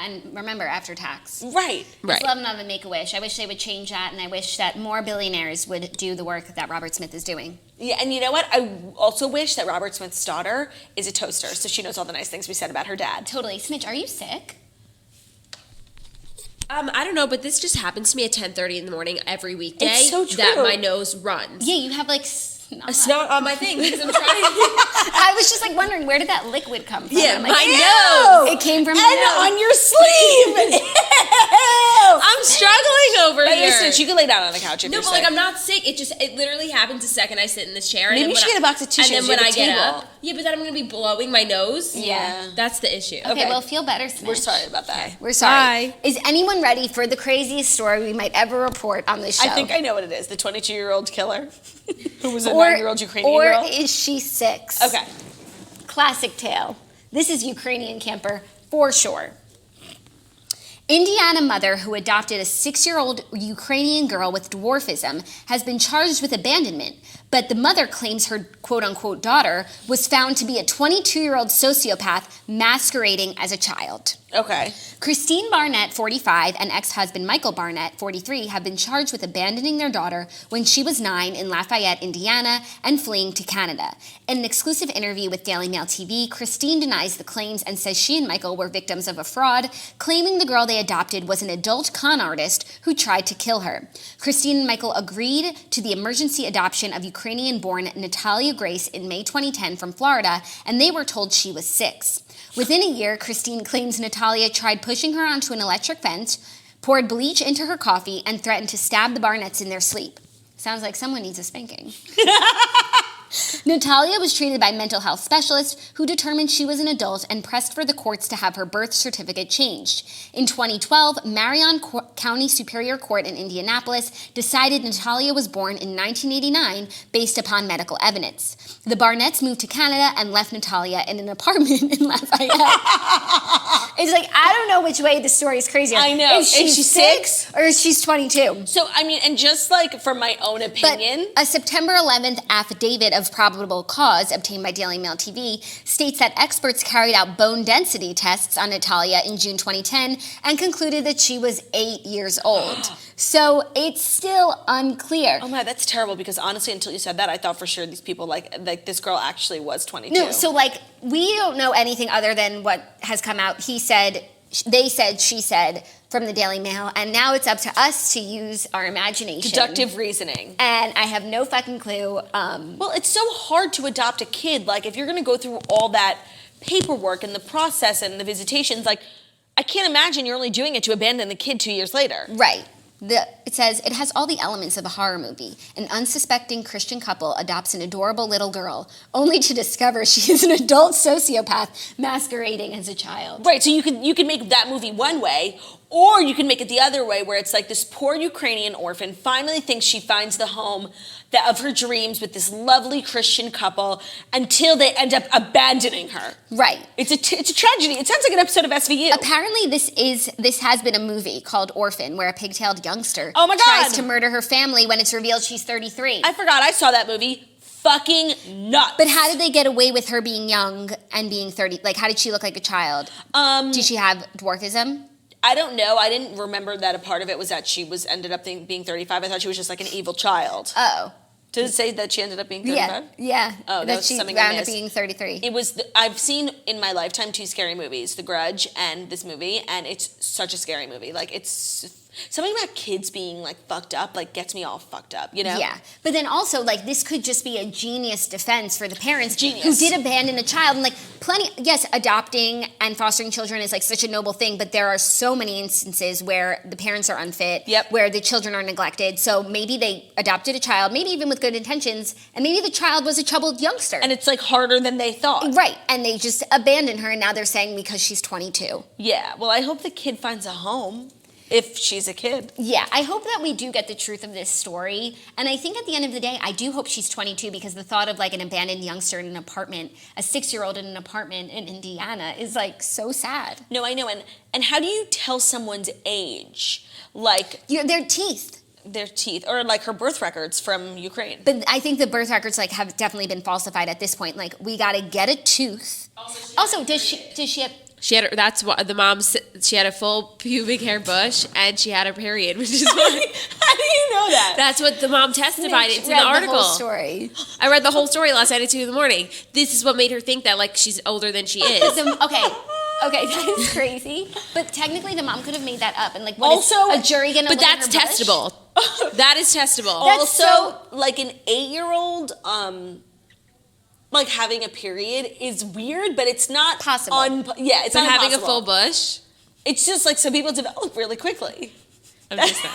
and remember, after tax. Right. It's love not a Make-A-Wish. I wish they would change that, and I wish that more billionaires would do the work that Robert Smith is doing. Yeah, and you know what? I also wish that Robert Smith's daughter is a toaster, so she knows all the nice things we said about her dad. Totally. Smidge, are you sick? I don't know, but this just happens to me at 10:30 in the morning every weekday. It's so true. That my nose runs. Yeah, you have like A snot on my thing because I'm trying. I was just like wondering, where did that liquid come from? Yeah, I'm like, my "Ew!" nose. It came from And your nose. on your sleeve. Ew. I'm struggling over But here. listen, she could lay down on the couch if No, you're but sick. like I'm not sick. It literally happens the second I sit in this chair. Maybe and you then should when get a box of tissues. And then You when have I a get table. up, yeah, but then I'm gonna be blowing my nose. Yeah. That's the issue. Okay, well, feel better, Smidge. We're sorry about that. We're sorry. Bye. Is anyone ready for the craziest story we might ever report on this show? I think I know what it is. The 22-year-old killer who was a Or- 9-year-old Ukrainian or girl. is she 6? Okay. Classic tale. This is Ukrainian camper for sure. Indiana mother who adopted a 6-year-old Ukrainian girl with dwarfism has been charged with abandonment, but the mother claims her quote-unquote daughter was found to be a 22-year-old sociopath masquerading as a child. Okay. Christine Barnett, 45, and ex-husband Michael Barnett, 43, have been charged with abandoning their daughter when she was 9 in Lafayette, Indiana, and fleeing to Canada. In an exclusive interview with Daily Mail TV, Christine denies the claims and says she and Michael were victims of a fraud, claiming the girl they adopted was an adult con artist who tried to kill her. Christine and Michael agreed to the emergency adoption of Ukrainian-born Natalia Grace in May 2010 from Florida, and they were told she was 6. Within a year, Christine claims Natalia tried pushing her onto an electric fence, poured bleach into her coffee, and threatened to stab the Barnetts in their sleep. Sounds like someone needs a spanking. Natalia was treated by mental health specialists who determined she was an adult and pressed for the courts to have her birth certificate changed. In 2012, Marion County Superior Court in Indianapolis decided Natalia was born in 1989 based upon medical evidence. The Barnetts moved to Canada and left Natalia in an apartment in Lafayette. It's like, I don't know which way the story is crazier. I know. Is she Is she 6 or is she 22? So, I mean, and just like from my own But opinion. a September 11th affidavit of probable cause obtained by Daily Mail TV states that experts carried out bone density tests on Natalia in June 2010 and concluded that she was 8 years old. So it's still unclear. Oh my, that's terrible because honestly, until you said that, I thought for sure these people, like this girl actually was 22. No, so like we don't know anything other than what has come out. He said, they said, she said from the Daily Mail, and now it's up to us to use our imagination. Deductive reasoning. And I have no fucking clue. Well, it's so hard to adopt a kid. Like, if you're going to go through all that paperwork and the process and the visitations, like, I can't imagine you're only doing it to abandon the kid 2 years later. Right. It says, it has all the elements of a horror movie. An unsuspecting Christian couple adopts an adorable little girl, only to discover she is an adult sociopath masquerading as a child. Right, so you can make that movie one way, or you can make it the other way, where it's like this poor Ukrainian orphan finally thinks she finds the home of her dreams with this lovely Christian couple until they end up abandoning her. Right. It's a tragedy. It sounds like an episode of SVU. Apparently, this has been a movie called Orphan, where a pigtailed youngster Oh my God. tries to murder her family when it's revealed she's 33. I forgot I saw that movie. Fucking nuts. But how did they get away with her being young and being 30? Like, how did she look like a child? Did she have dwarfism? I don't know. I didn't remember that a part of it was that she ended up being 35. I thought she was just like an evil child. Oh. Did it say that she ended up being 35? Yeah. Oh, that that was she something I wound up missed. being 33. It was. I've seen in my lifetime 2 scary movies: The Grudge and this movie, and it's such a scary movie. Like, it's something about kids being like fucked up, like gets me all fucked up. You know? Yeah, but then also like this could just be a genius defense for the parents Genius. who did abandon a child. And like yes, adopting and fostering children is like such a noble thing, but there are so many instances where the parents are unfit, Yep. where the children are neglected. So maybe they adopted a child, maybe even with good intentions, and maybe the child was a troubled youngster. And it's like harder than they thought. Right, and they just abandoned her, and now they're saying because she's 22. Yeah. Well, I hope the kid finds a home if she's a kid. Yeah, I hope that we do get the truth of this story. And I think at the end of the day, I do hope she's 22 because the thought of like an abandoned youngster in an apartment, a 6-year-old in an apartment in Indiana is like so sad. No, I know. And how do you tell someone's age? Like Their teeth. their teeth or like her birth records from Ukraine. But I think the birth records like have definitely been falsified at this point. Like we gotta get a tooth. Also, does she have She had that's what the mom. She had a full pubic hair bush, and she had a period, which is why. How do you know that? That's what the mom testified. It's in the article. The whole story. I read the whole story last night at 2 a.m. This is what made her think that like she's older than she is. Okay, that is crazy. But technically, the mom could have made that up, and like, what Also, is a jury gonna? But look at that's her bush? testable. That is testable. Also, like an 8-year-old, like having a period is weird, but it's not Possible. It's But not having a impossible. full bush. It's just like some people develop really quickly. I'm just saying.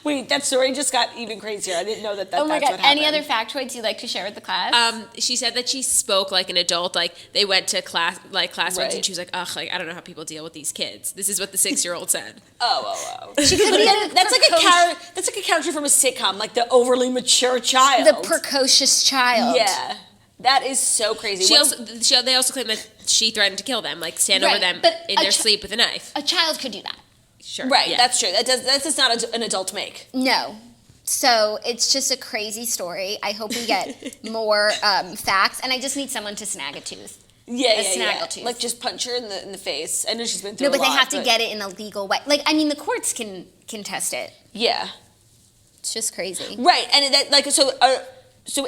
Wait, that story just got even crazier. I didn't know that. Oh my that's god! what happened. Any other factoids you'd like to share with the class? She said that she spoke like an adult. Like they went to classrooms, Right. and she was like, "Ugh, like I don't know how people deal with these kids." This is what the 6-year-old said. Oh. She could be That's like a character from a sitcom, like the overly mature child. the precocious child. Yeah, that is so crazy. They also claim that she threatened to kill them, like stand over Right, them but in a their sleep with a knife. A child could do that. Sure, Right, yeah. that's true. That's just not an adult make. No. So it's just a crazy story. I hope we get more facts, and I just need someone to snag a tooth. Yeah. snaggletooth. Like just punch her in the face. I know she's been through No, but a lot. they have to get it in a legal way. Like, I mean, the courts can test it. Yeah. It's just crazy. Right, and that like so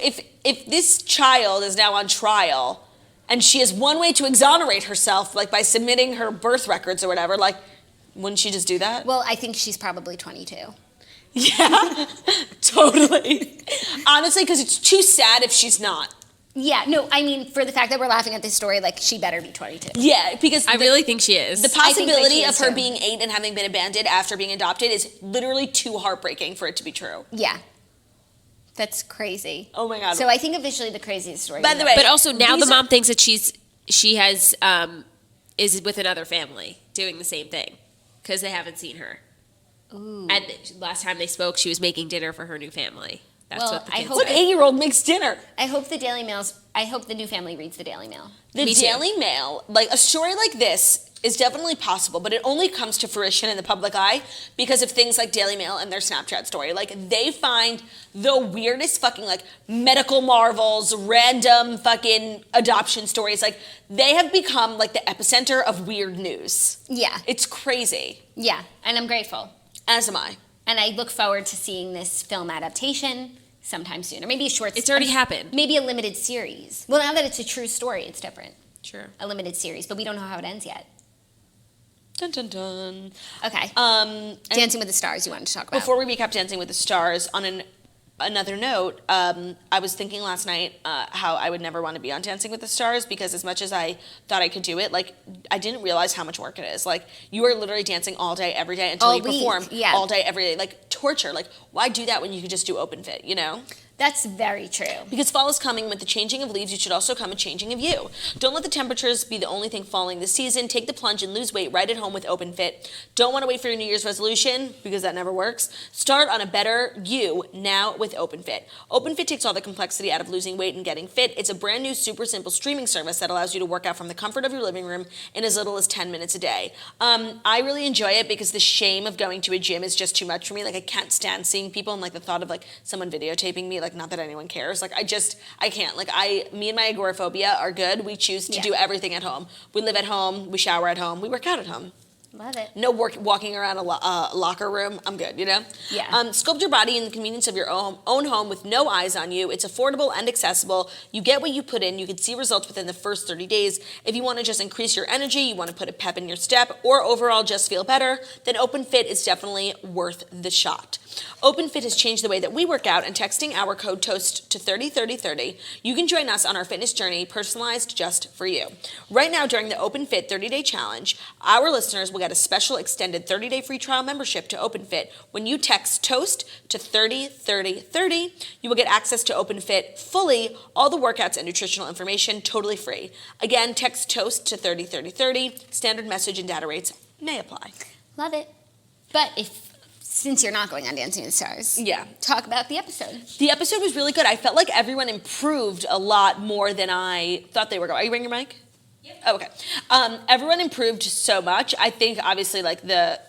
if this child is now on trial, and she has one way to exonerate herself, like by submitting her birth records or whatever, like wouldn't she just do that? Well, I think she's probably 22. Yeah, totally. Honestly, because it's too sad if she's not. Yeah, no, I mean, for the fact that we're laughing at this story, like, she better be 22. Yeah, because I really think she is. the I think that possibility she of is her too. being 8 and having been abandoned after being adopted is literally too heartbreaking for it to be true. Yeah. That's crazy. Oh my God. So I think officially the craziest story. By we the have. way, But also now these the are- mom thinks that she has is with another family doing the same thing because they haven't seen her. Ooh. And last time they spoke, she was making dinner for her new family. That's Well, what the I kids hope- What said. 8-year-old makes dinner? I hope the new family reads the Daily Mail. The Me too. Daily Mail, like a story like this is definitely possible, but it only comes to fruition in the public eye because of things like Daily Mail and their Snapchat story. Like they find the weirdest fucking like medical marvels, random fucking adoption stories. Like they have become like the epicenter of weird news. Yeah. It's crazy. Yeah. And I'm grateful. As am I. And I look forward to seeing this film adaptation sometime soon. Or maybe a short... It's already happened. Maybe a limited series. Well, now that it's a true story, it's different. Sure. A limited series. But we don't know how it ends yet. Dun dun dun. Okay. And Dancing with the Stars you wanted to talk about. before we recap Dancing with the Stars, on another note, I was thinking last night how I would never want to be on Dancing with the Stars because as much as I thought I could do it, like I didn't realize how much work it is. Like you are literally dancing all day, every day until All you week, perform. yeah. All day, every day. Like torture. Like why do that when you could just do open fit, you know? That's very true. Because fall is coming, with the changing of leaves, you should also come a changing of you. Don't let the temperatures be the only thing falling this season. Take the plunge and lose weight right at home with Open Fit. Don't want to wait for your New Year's resolution, because that never works. Start on a better you now with Open Fit. Open Fit takes all the complexity out of losing weight and getting fit. It's a brand new, super simple streaming service that allows you to work out from the comfort of your living room in as little as 10 minutes a day. I really enjoy it because the shame of going to a gym is just too much for me. Like I can't stand seeing people and like the thought of like someone videotaping me, like not that anyone cares. Like I can't. Like me and my agoraphobia are good. We choose to do everything at home. We live at home. We shower at home. We work out at home. Love it. No walking around a locker room. I'm good, you know? Yeah. Sculpt your body in the convenience of your own home with no eyes on you. It's affordable and accessible. You get what you put in. You can see results within the first 30 days. If you want to just increase your energy, you want to put a pep in your step, or overall just feel better, then Open Fit is definitely worth the shot. Open Fit has changed the way that we work out, and texting our code TOAST to 303030, you can join us on our fitness journey, personalized just for you. Right now, during the Open Fit 30-day challenge, our listeners will get a special extended 30-day free trial membership to Open Fit. When you text TOAST to 303030, you will get access to Open Fit fully, all the workouts and nutritional information totally free. Again, text TOAST to 303030. Standard message and data rates may apply. Love it. But since you're not going on Dancing with the Stars, talk about the episode. The episode was really good. I felt like everyone improved a lot more than I thought they were going. Are you bringing your mic? Yep. Oh, okay. Everyone improved so much. I think obviously like the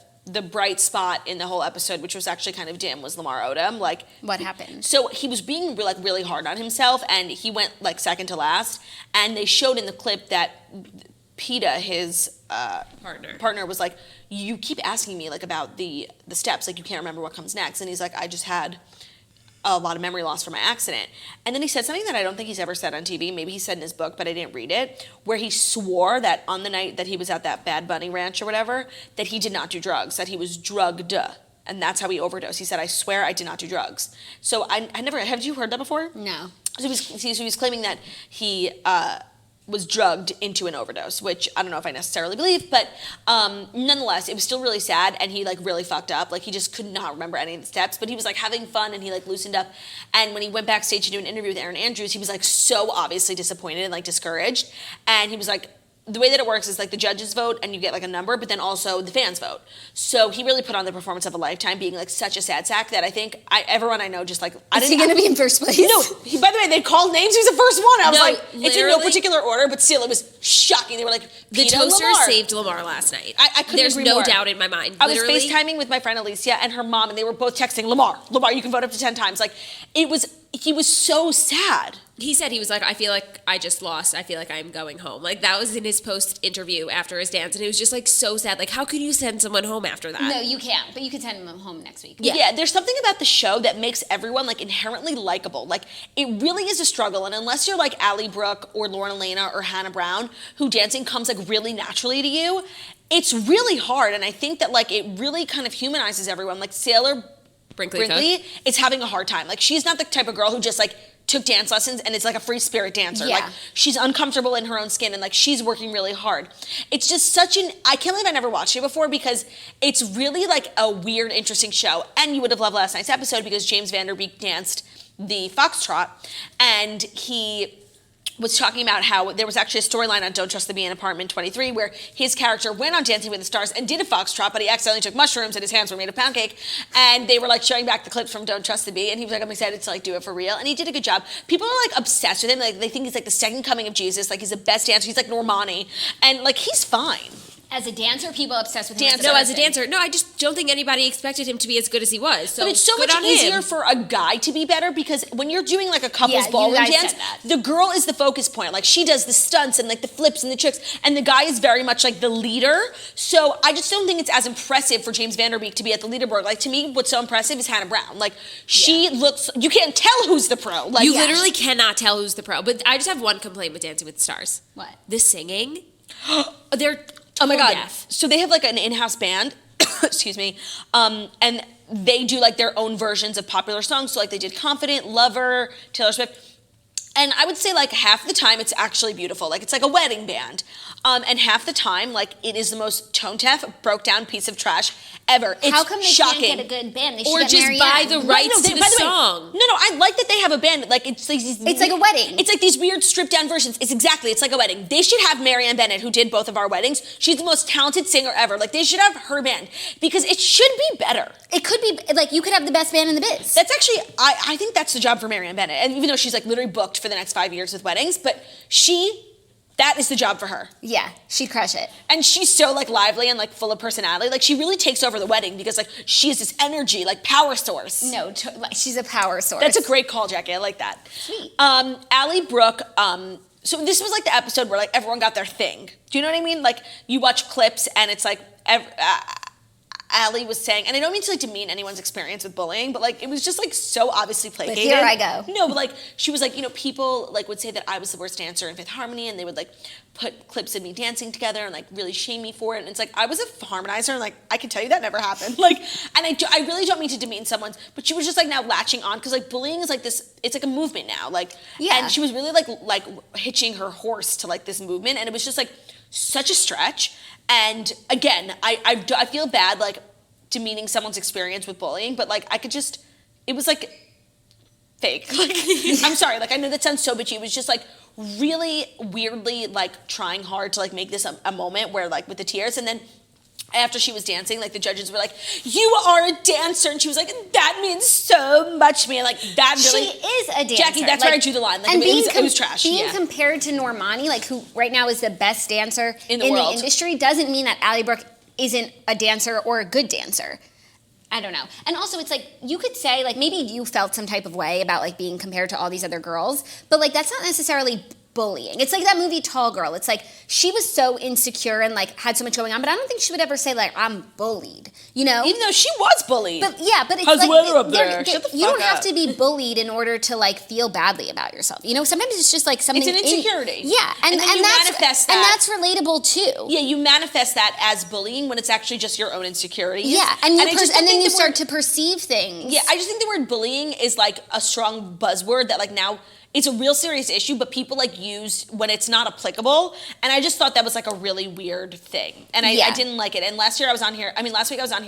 bright spot in the whole episode, which was actually kind of dim, was Lamar Odom. Like what happened? So he was being like really hard on himself, and he went like second to last. And they showed in the clip that PETA, his partner, was like, you keep asking me like about the steps, like you can't remember what comes next. And he's like, I just had a lot of memory loss from my accident. And then he said something that I don't think he's ever said on TV. Maybe he said in his book, but I didn't read it, where he swore that on the night that he was at that Bad Bunny ranch or whatever, that he did not do drugs, that he was drugged. And that's how he overdosed. He said, I swear I did not do drugs. So I never, have you heard that before? No. So he was claiming that he was drugged into an overdose, which I don't know if I necessarily believe, but nonetheless, it was still really sad, and he like really fucked up. Like he just could not remember any of the steps, but he was like having fun, and he like loosened up. And when he went backstage to do an interview with Erin Andrews, he was like so obviously disappointed and like discouraged. And he was like, the way that it works is like the judges vote and you get like a number, but then also the fans vote. So he really put on the performance of a lifetime, being like such a sad sack that I think everyone I know just like, Is he going to be in first place? No, by the way, they called names. He was the first one. I was No, like, it's in no literally. particular order, but still, it was shocking. They were like, The Peter toaster Lamar. saved Lamar last night. I couldn't There's agree no more. doubt in my mind. I was Literally. FaceTiming with my friend Alicia and her mom, and they were both texting, Lamar, you can vote up to 10 times. Like, he was so sad. He said, he was like, I feel like I just lost. I feel like I'm going home. Like, that was in his post interview after his dance. And it was just like so sad. Like, how could you send someone home after that? No, you can't. But you can send him home next week. Yeah, there's something about the show that makes everyone like inherently likable. Like, it really is a struggle. And unless you're like Allie Brooke or Lauren Elena or Hannah Brown, who dancing comes like really naturally to you, it's really hard. And I think that like it really kind of humanizes everyone. Like Sailor Brinkley is having a hard time. Like, she's not the type of girl who just like took dance lessons and it's like a free spirit dancer. Yeah. Like, she's uncomfortable in her own skin, and like she's working really hard. It's just such I can't believe I never watched it before, because it's really like a weird, interesting show. And you would have loved last night's episode because James Van Der Beek danced the foxtrot, and he was talking about how there was actually a storyline on Don't Trust the Bee in Apartment 23 where his character went on Dancing with the Stars and did a foxtrot, but he accidentally took mushrooms and his hands were made of pound cake. And they were like showing back the clips from Don't Trust the Bee, and he was like, I'm excited to like do it for real. And he did a good job. People are like obsessed with him. Like, they think he's like the second coming of Jesus. Like, he's the best dancer. He's like Normani. And like, he's fine. As a dancer, people are obsessed with him. No, as a dancer. No, I just don't think anybody expected him to be as good as he was. So But it's so good much on easier him. for a guy to be better, because when you're doing like a couple's Yeah, you ballroom guys dance, said that. the girl is the focus point. Like, she does the stunts and like the flips and the tricks, and the guy is very much like the leader. So I just don't think it's as impressive for James Van Der Beek to be at the leaderboard. Like, to me, what's so impressive is Hannah Brown. Like, she looks, you can't tell who's the pro. Like, You literally cannot tell who's the pro. But I just have one complaint with Dancing with the Stars. What? The singing. They're Oh my God. deaf. So they have like an in-house band, excuse me, and they do like their own versions of popular songs. So like they did Confident, Lover, Taylor Swift. And I would say like half the time it's actually beautiful. Like, it's like a wedding band. And half the time, like, it is the most tone-deaf, broke-down piece of trash ever. It's How come they shocking. can't get a good band? They should Or get just Marianne. buy the rights to by the way, song. No, I like that they have a band. Like, it's like these, It's like a wedding. It's like these weird stripped-down versions. It's like a wedding. They should have Marianne Bennett, who did both of our weddings. She's the most talented singer ever. Like, they should have her band, because it should be better. It could be, like, you could have the best band in the biz. That's actually, I think that's the job for Marianne Bennett. And even though she's like literally booked for the next 5 years with weddings, but that is the job for her. Yeah, she'd crush it. And she's so like lively and like full of personality. Like, she really takes over the wedding, because like she has this energy, like power source. No, like, she's a power source. That's a great call, Jackie. I like that. Sweet. Allie Brooke, so this was like the episode where like everyone got their thing. Do you know what I mean? Like, you watch clips and it's like, Allie was saying, and I don't mean to like demean anyone's experience with bullying, but like it was just like so obviously placated. But here I go. No, but like she was like, you know, people like would say that I was the worst dancer in Fifth Harmony, and they would like put clips of me dancing together and like really shame me for it. And it's like, I was a harmonizer, and like I can tell you that never happened. Like, and I really don't mean to demean someone's, but she was just like now latching on, because like bullying is like this, it's like a movement now. Like, yeah. And she was really like hitching her horse to like this movement, and it was just like such a stretch. And again, I feel bad like demeaning someone's experience with bullying, but like I could just, it was like fake. Like, I'm sorry, like I know that sounds so bitchy. It was just like really weirdly like trying hard to like make this a moment where like with the tears. And then after she was dancing, like the judges were like, you are a dancer, and she was like, that means so much to me. And like that really, she is a dancer. Jackie, that's like, where I drew the line. Like, and it was trash. Being compared to Normani, like who right now is the best dancer in the world. Industry, doesn't mean that Allie Brooke isn't a dancer or a good dancer. I don't know. And also, it's like, you could say, like, maybe you felt some type of way about, like, being compared to all these other girls, but, like, that's not necessarily bullying. It's like that movie Tall Girl. It's like she was so insecure and like had so much going on, but I don't think she would ever say like I'm bullied, you know? Even though she was bullied. But yeah, but it's How's the like weather up there? Shut the you don't fuck have up. to be bullied in order to like feel badly about yourself. You know, sometimes it's just like something It's an insecurity. yeah, And then you that's manifest and that. that's relatable too. Yeah, you manifest that as bullying when it's actually just your own insecurities. Yeah, and I just don't and then think you the start word- to perceive things. Yeah, I just think the word bullying is like a strong buzzword that like now it's a real serious issue, but people like use when it's not applicable. And I just thought that was like a really weird thing. And I didn't like it. And last week I was on here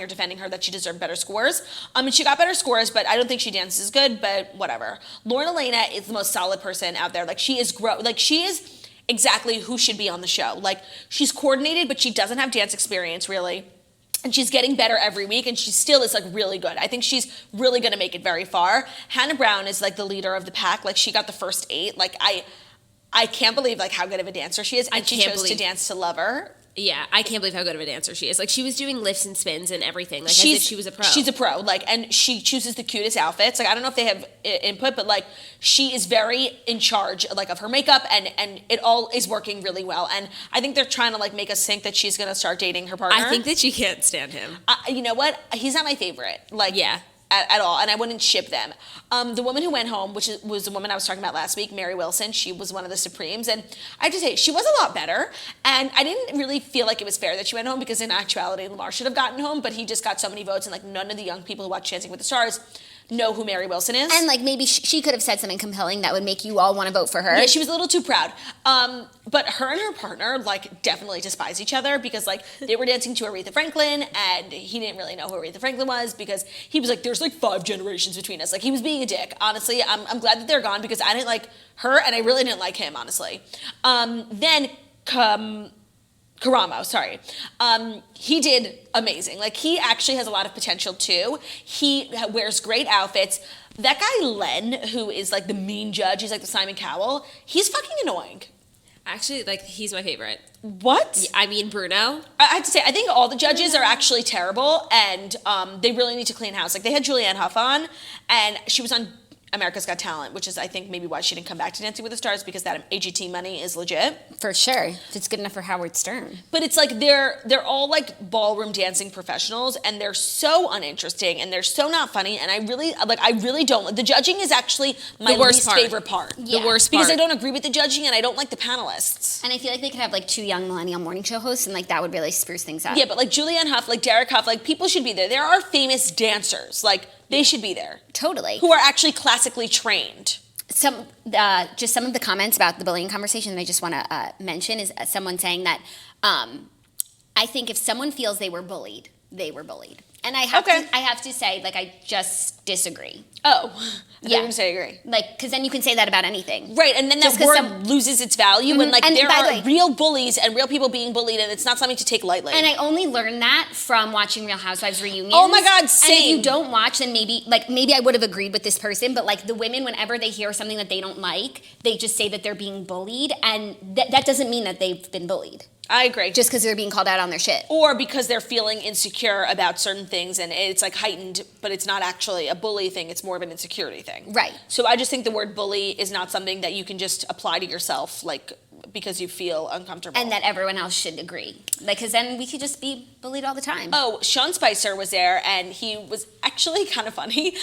defending her that she deserved better scores. And she got better scores, but I don't think she dances as good, but whatever. Lauren Elena is the most solid person out there. Like she is exactly who should be on the show. Like she's coordinated, but she doesn't have dance experience really. And she's getting better every week, and she still is like really good. I think she's really gonna make it very far. Hannah Brown is like the leader of the pack. Like she got the first 8. Like I can't believe like how good of a dancer she is, and she chose to dance to Lover. Yeah, I can't believe how good of a dancer she is. Like, she was doing lifts and spins and everything, like, as if she was a pro. She's a pro, like, and she chooses the cutest outfits. Like, I don't know if they have input, but, like, she is very in charge, like, of her makeup, and it all is working really well. And I think they're trying to, like, make us think that she's going to start dating her partner. I think that she can't stand him. You know what? He's not my favorite. Like, yeah. At all, and I wouldn't ship them. The woman who went home, was the woman I was talking about last week, Mary Wilson, she was one of the Supremes, and I have to say, she was a lot better, and I didn't really feel like it was fair that she went home, because in actuality, Lamar should have gotten home, but he just got so many votes, and like none of the young people who watch Dancing with the Stars know who Mary Wilson is. And like maybe she could have said something compelling that would make you all want to vote for her. Yeah, she was a little too proud. But her and her partner like definitely despise each other, because like they were dancing to Aretha Franklin, and he didn't really know who Aretha Franklin was, because he was like, there's like 5 generations between us. Like he was being a dick. Honestly, I'm glad that they're gone, because I didn't like her and I really didn't like him, honestly. Then Karamo, sorry. He did amazing. Like, he actually has a lot of potential, too. He wears great outfits. That guy, Len, who is, like, the mean judge, he's like the Simon Cowell, he's fucking annoying. Actually, like, he's my favorite. What? Yeah, I mean, Bruno. I have to say, I think all the judges are actually terrible, and they really need to clean house. Like, they had Julianne Hough on, and she was on America's Got Talent, which is, I think, maybe why she didn't come back to Dancing with the Stars, because that AGT money is legit. For sure. If it's good enough for Howard Stern. But it's like they're all like ballroom dancing professionals, and they're so uninteresting, and they're so not funny, and I really don't. The judging is actually my least favorite part. Yeah. The worst because part. I don't agree with the judging, and I don't like the panelists. And I feel like they could have like 2 young millennial morning show hosts, and like that would really spruce things up. Yeah, but like Julianne Hough, like Derek Hough, like people should be there. There are famous dancers, like they should be there. Totally. Who are actually classically trained. Just some of the comments about the bullying conversation that I just want to mention is someone saying that I think if someone feels they were bullied, they were bullied. And I have to say, like, I just disagree. Oh, I didn't say agree. Like, because then you can say that about anything. Right, and then that word loses its value when, like, And there by the are way- real bullies and real people being bullied, and it's not something to take lightly. And I only learned that from watching Real Housewives reunions. Oh my God, And same. if you don't watch, then maybe I would have agreed with this person, but like the women, whenever they hear something that they don't like, they just say that they're being bullied, and that doesn't mean that they've been bullied. I agree. Just because they're being called out on their shit. Or because they're feeling insecure about certain things, and it's like heightened, but it's not actually a bully thing, it's more of an insecurity thing. Right. So I just think the word bully is not something that you can just apply to yourself, like, because you feel uncomfortable. And that everyone else should agree. Like, because then we could just be bullied all the time. Oh, Sean Spicer was there, and he was actually kind of funny.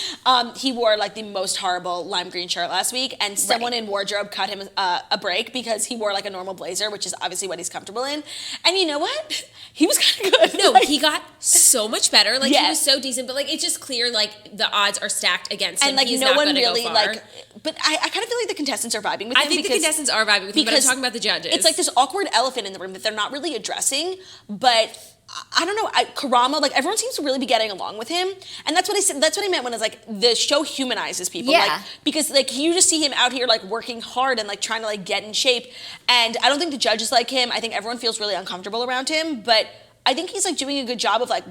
He wore like the most horrible lime green shirt last week, and someone in wardrobe cut him a break because he wore like a normal blazer, which is obviously what he's comfortable in. And you know what? He was kind of good. No, Like, he got so much better. Like, Yeah. he was so decent, but like, it's just clear, like, the odds are stacked against him. and like He's no not one gonna really go far. like. But I kind of feel like the contestants are vibing with him. I think the contestants are vibing with him, but I'm because talking about the judges. It's like this awkward elephant in the room that they're not really addressing, but I don't know. Karamo, like everyone seems to really be getting along with him, and that's what I said. That's what I meant when I was like, the show humanizes people, Yeah. like because like you just see him out here like working hard and like trying to like get in shape, and I don't think the judges like him. I think everyone feels really uncomfortable around him, but I think he's like doing a good job of like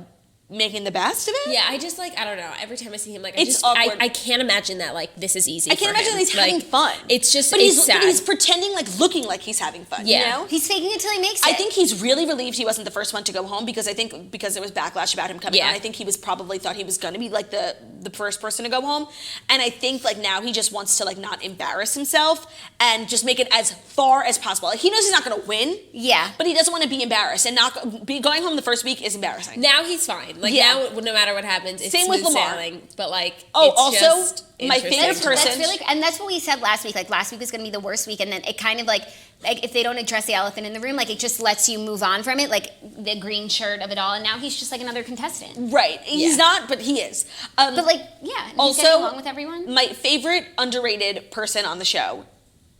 making the best of it. yeah, I just like, I don't know. Every time I see him, like, It's awkward. I can't imagine that like this is easy. I can't for imagine him. that he's having Like, fun. It's just, but it's he's sad. but he's pretending like looking like he's having fun. Yeah. You know? He's faking it till he makes it. I think he's really relieved he wasn't the first one to go home, because I think because there was backlash about him coming Yeah. on, I think he was probably thought he was going to be like the the first person to go home. And I think like now he just wants to like not embarrass himself and just make it as far as possible. Like he knows he's not going to win. Yeah. But he doesn't want to be embarrassed, and not be going home the first week is embarrassing. Now he's fine. Like now, no matter what happens, it's same with smooth Lamar. sailing. But like, Oh, it's also, just my favorite interesting. person- That's really, and that's what we said last week. Like last week was going to be the worst week, and then it kind of like if they don't address the elephant in the room, like it just lets you move on from it, like the green shirt of it all. And now he's just like another contestant. Right. He's not, but he is. But like, yeah, he's Also, getting along with everyone. my favorite underrated person on the show,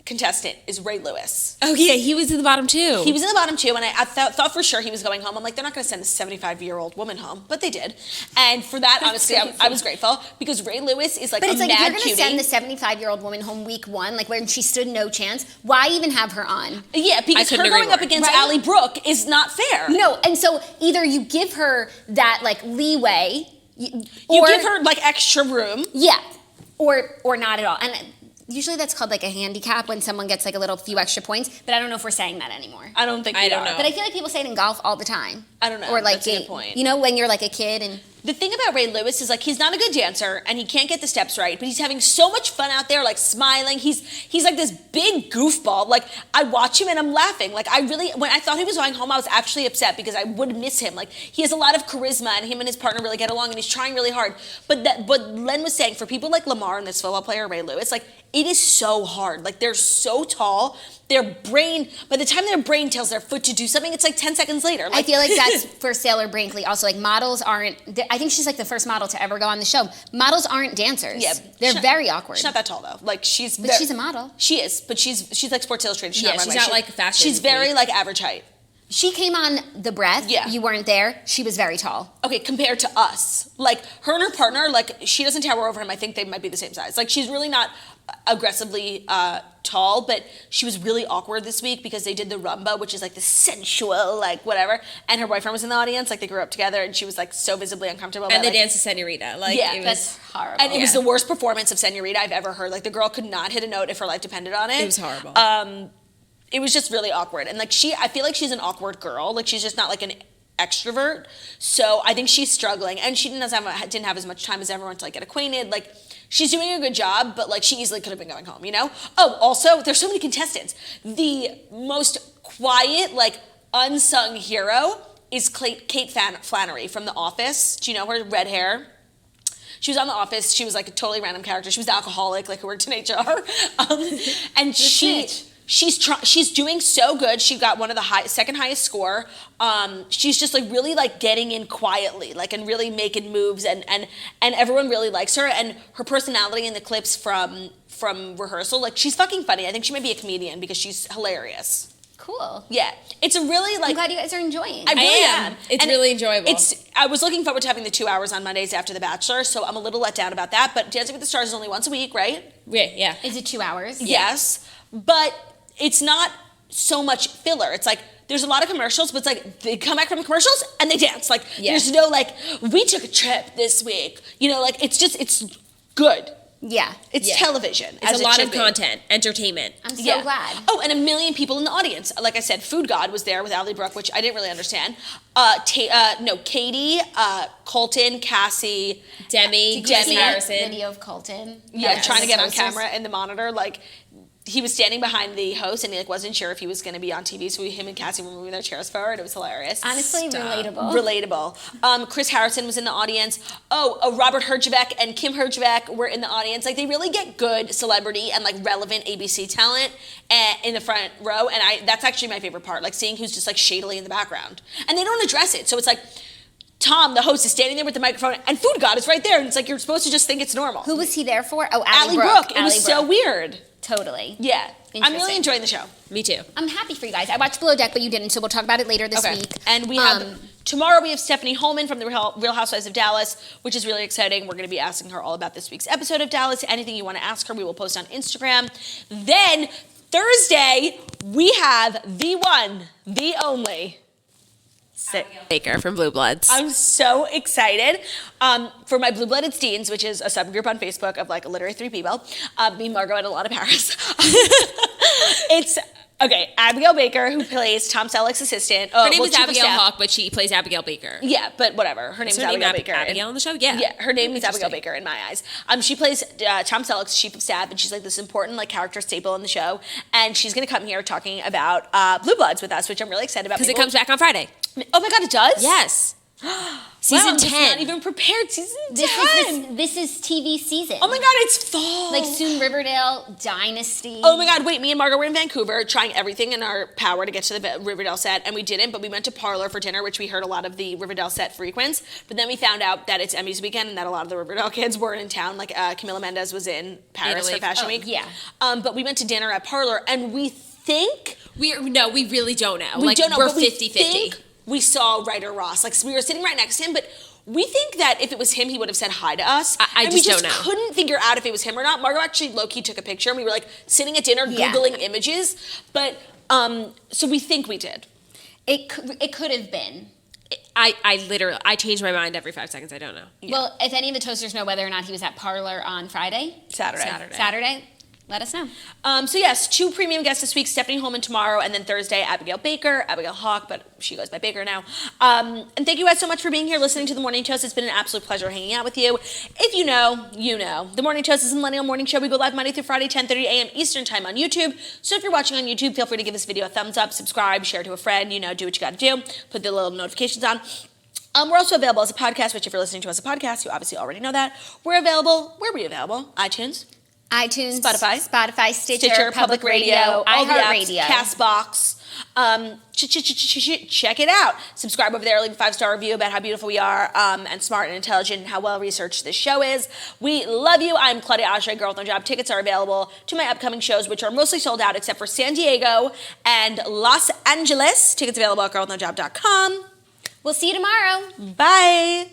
contestant, is Ray Lewis. Oh yeah, he was in the bottom too. He was in the bottom two, and I thought for sure he was going home. I'm like, they're not going to send a 75-year-old woman home, but they did. And for that, honestly, I was grateful, because Ray Lewis is like But a it's like, mad if you're going to cutie. send the 75-year-old woman home week one, like when she stood no chance, why even have her on? Yeah, because her couldn't agree going up more. against Right? Ally Brooke is not fair. No, and so either you give her that like leeway, You or give her like extra room. yeah, or not at all. And usually that's called like a handicap when someone gets like a little few extra points. But I don't know if we're saying that anymore. I don't think I we don't are. know. But I feel like people say it in golf all the time. I don't know. Or like That's a good point. you know, when you're like a kid and The thing about Ray Lewis is like he's not a good dancer and he can't get the steps right, but he's having so much fun out there, like smiling. He's like this big goofball. Like I watch him and I'm laughing. Like when I thought he was going home, I was actually upset because I would miss him. Like he has a lot of charisma and him and his partner really get along and he's trying really hard. But Len was saying, for people like Lamar and this football player Ray Lewis, like it is so hard. Like they're so tall. By the time their brain tells their foot to do something, it's like 10 seconds later. Like, I feel like that's for Sailor Brinkley. Also, like models aren't. I think she's like the first model to ever go on the show. Models aren't dancers. Yeah, they're very awkward. She's not that tall though. Like she's she's a model. She is, but she's like Sports Illustrated. She's Yeah, not she's runway. not like fashion She's very week. like average height. She came on The Breath. Yeah. You weren't there. She was very tall. Okay, compared to us, like her and her partner, like she doesn't tower over him. I think they might be the same size. Like she's really not aggressively tall, but she was really awkward this week because they did the rumba, which is like the sensual, like whatever. And her boyfriend was in the audience, like they grew up together, and she was like so visibly uncomfortable. and about, they like, danced to Senorita. Like Yeah, it was, That's horrible. and it was the worst performance of Senorita I've ever heard. Like the girl could not hit a note if her life depended on it. It was horrible. It was just really awkward. And like I feel like she's an awkward girl. Like she's just not like an extrovert. So I think she's struggling. And she didn't have as much time as everyone to like get acquainted. Like she's doing a good job, but like she easily could have been going home, you know? Oh, also, there's so many contestants. The most quiet, like unsung hero is Kate Flannery from The Office. Do you know her? Red hair. She was on The Office. She was like a totally random character. She was the alcoholic, like who worked in HR. And she's doing so good. She got one of the second highest score. She's just like really like getting in quietly, like and really making moves, and everyone really likes her. And her personality in the clips from rehearsal, like she's fucking funny. I think she might be a comedian because she's hilarious. cool. Yeah, it's a really like. I'm glad you guys are enjoying. I really am. am. It's And really enjoyable. I was looking forward to having the 2 hours on Mondays after The Bachelor, so I'm a little let down about that. But Dancing with the Stars is only once a week, right? yeah. Is it 2 hours? Yes, but it's not so much filler. It's like there's a lot of commercials, but it's like they come back from the commercials and they dance. Like there's no like we took a trip this week. You know, like it's good. Yeah. It's Yeah. television. It's as a it lot should of be. content, entertainment. I'm so glad. Oh, and a million people in the audience. Like I said, Food God was there with Ally Brooke, which I didn't really understand. Katie, Colton, Cassie, Demi, Did you see that Harrison. video of Colton? yeah, Yes. trying to get on Hostess? camera in the monitor. Like he was standing behind the host and he like wasn't sure if he was going to be on TV, so him and Cassie were moving their chairs forward. It was hilarious. Honestly, relatable. Relatable. Chris Harrison was in the audience. Robert Herjavec and Kim Herjavec were in the audience. Like they really get good celebrity and like relevant ABC talent in the front row, and that's actually my favorite part. Like seeing who's just like shadily in the background, and they don't address it. So it's like Tom, the host, is standing there with the microphone, and Food God is right there, and it's like you're supposed to just think it's normal. Who was he there for? Oh, Ally Brooke. It was so weird. Totally. Yeah, I'm really Interesting. enjoying the show. Me too. I'm happy for you guys. I watched Below Deck, but you didn't, so we'll talk about it later this week. And we have tomorrow we have Stephanie Holman from the Real Housewives of Dallas, which is really exciting. We're going to be asking her all about this week's episode of Dallas. Anything you want to ask her, we will post on Instagram. Then Thursday we have the one, the only. Baker from Blue Bloods. I'm so excited for my Blue Blooded Steens, which is a subgroup on Facebook of like literally 3 people. Me, Margot, and a lot of Paris. It's okay. Abigail Baker, who plays Tom Selleck's assistant. Her name is Abigail Hawke, but she plays Abigail Baker. Yeah, but whatever. Her name is Abigail Baker. Abigail on the show? Yeah. Yeah, her name is Abigail Baker in my eyes. She plays Tom Selleck's chief of staff, and she's like this important like character staple in the show. And she's going to come here talking about Blue Bloods with us, which I'm really excited about. Because it comes back on Friday. Oh my God, it does? Yes. Season 10. I'm not even prepared. Season 10. This is TV season. Oh my God, it's fall. Like soon Riverdale, Dynasty. Oh my God, wait, me and Margot were in Vancouver trying everything in our power to get to the Riverdale set, and we didn't, but we went to Parlor for dinner, which we heard a lot of the Riverdale set frequents, but then we found out that it's Emmys weekend and that a lot of the Riverdale kids were in town, like Camila Mendes was in Paris for Fashion Week. Yeah. But we went to dinner at Parlor, and we think... we really don't know. We don't know, we're but 50-50. We saw Ryder Ross. Like, we were sitting right next to him, but we think that if it was him, he would have said hi to us. I just don't know. We just couldn't figure out if it was him or not. Margot actually low-key took a picture, and we were, like, sitting at dinner Googling images. But, so we think we did. It could have been. I change my mind every 5 seconds. I don't know. Yeah. Well, if any of the toasters know whether or not he was at Parlor on Friday? Saturday? Let us know. So yes, 2 premium guests this week, Stephanie Holman tomorrow, and then Thursday, Abigail Baker, Abigail Hawke, but she goes by Baker now. And thank you guys so much for being here, listening to The Morning Toast. It's been an absolute pleasure hanging out with you. If you know, you know. The Morning Toast is a millennial morning show. We go live Monday through Friday, 10:30 a.m. Eastern time on YouTube. So if you're watching on YouTube, feel free to give this video a thumbs up, subscribe, share to a friend, do what you gotta do, put the little notifications on. We're also available as a podcast, which if you're listening to us as a podcast, you obviously already know that. We're available, where are we available? iTunes, Spotify, Stitcher, Public Radio, all the apps, iHeartRadio, CastBox. Check it out. Subscribe over there. Leave a 5-star review about how beautiful we are, and smart and intelligent, and how well researched this show is. We love you. I'm Claudia Oshry, Girl with No Job. Tickets are available to my upcoming shows, which are mostly sold out except for San Diego and Los Angeles. Tickets available at girlwithnojob.com. We'll see you tomorrow. Bye.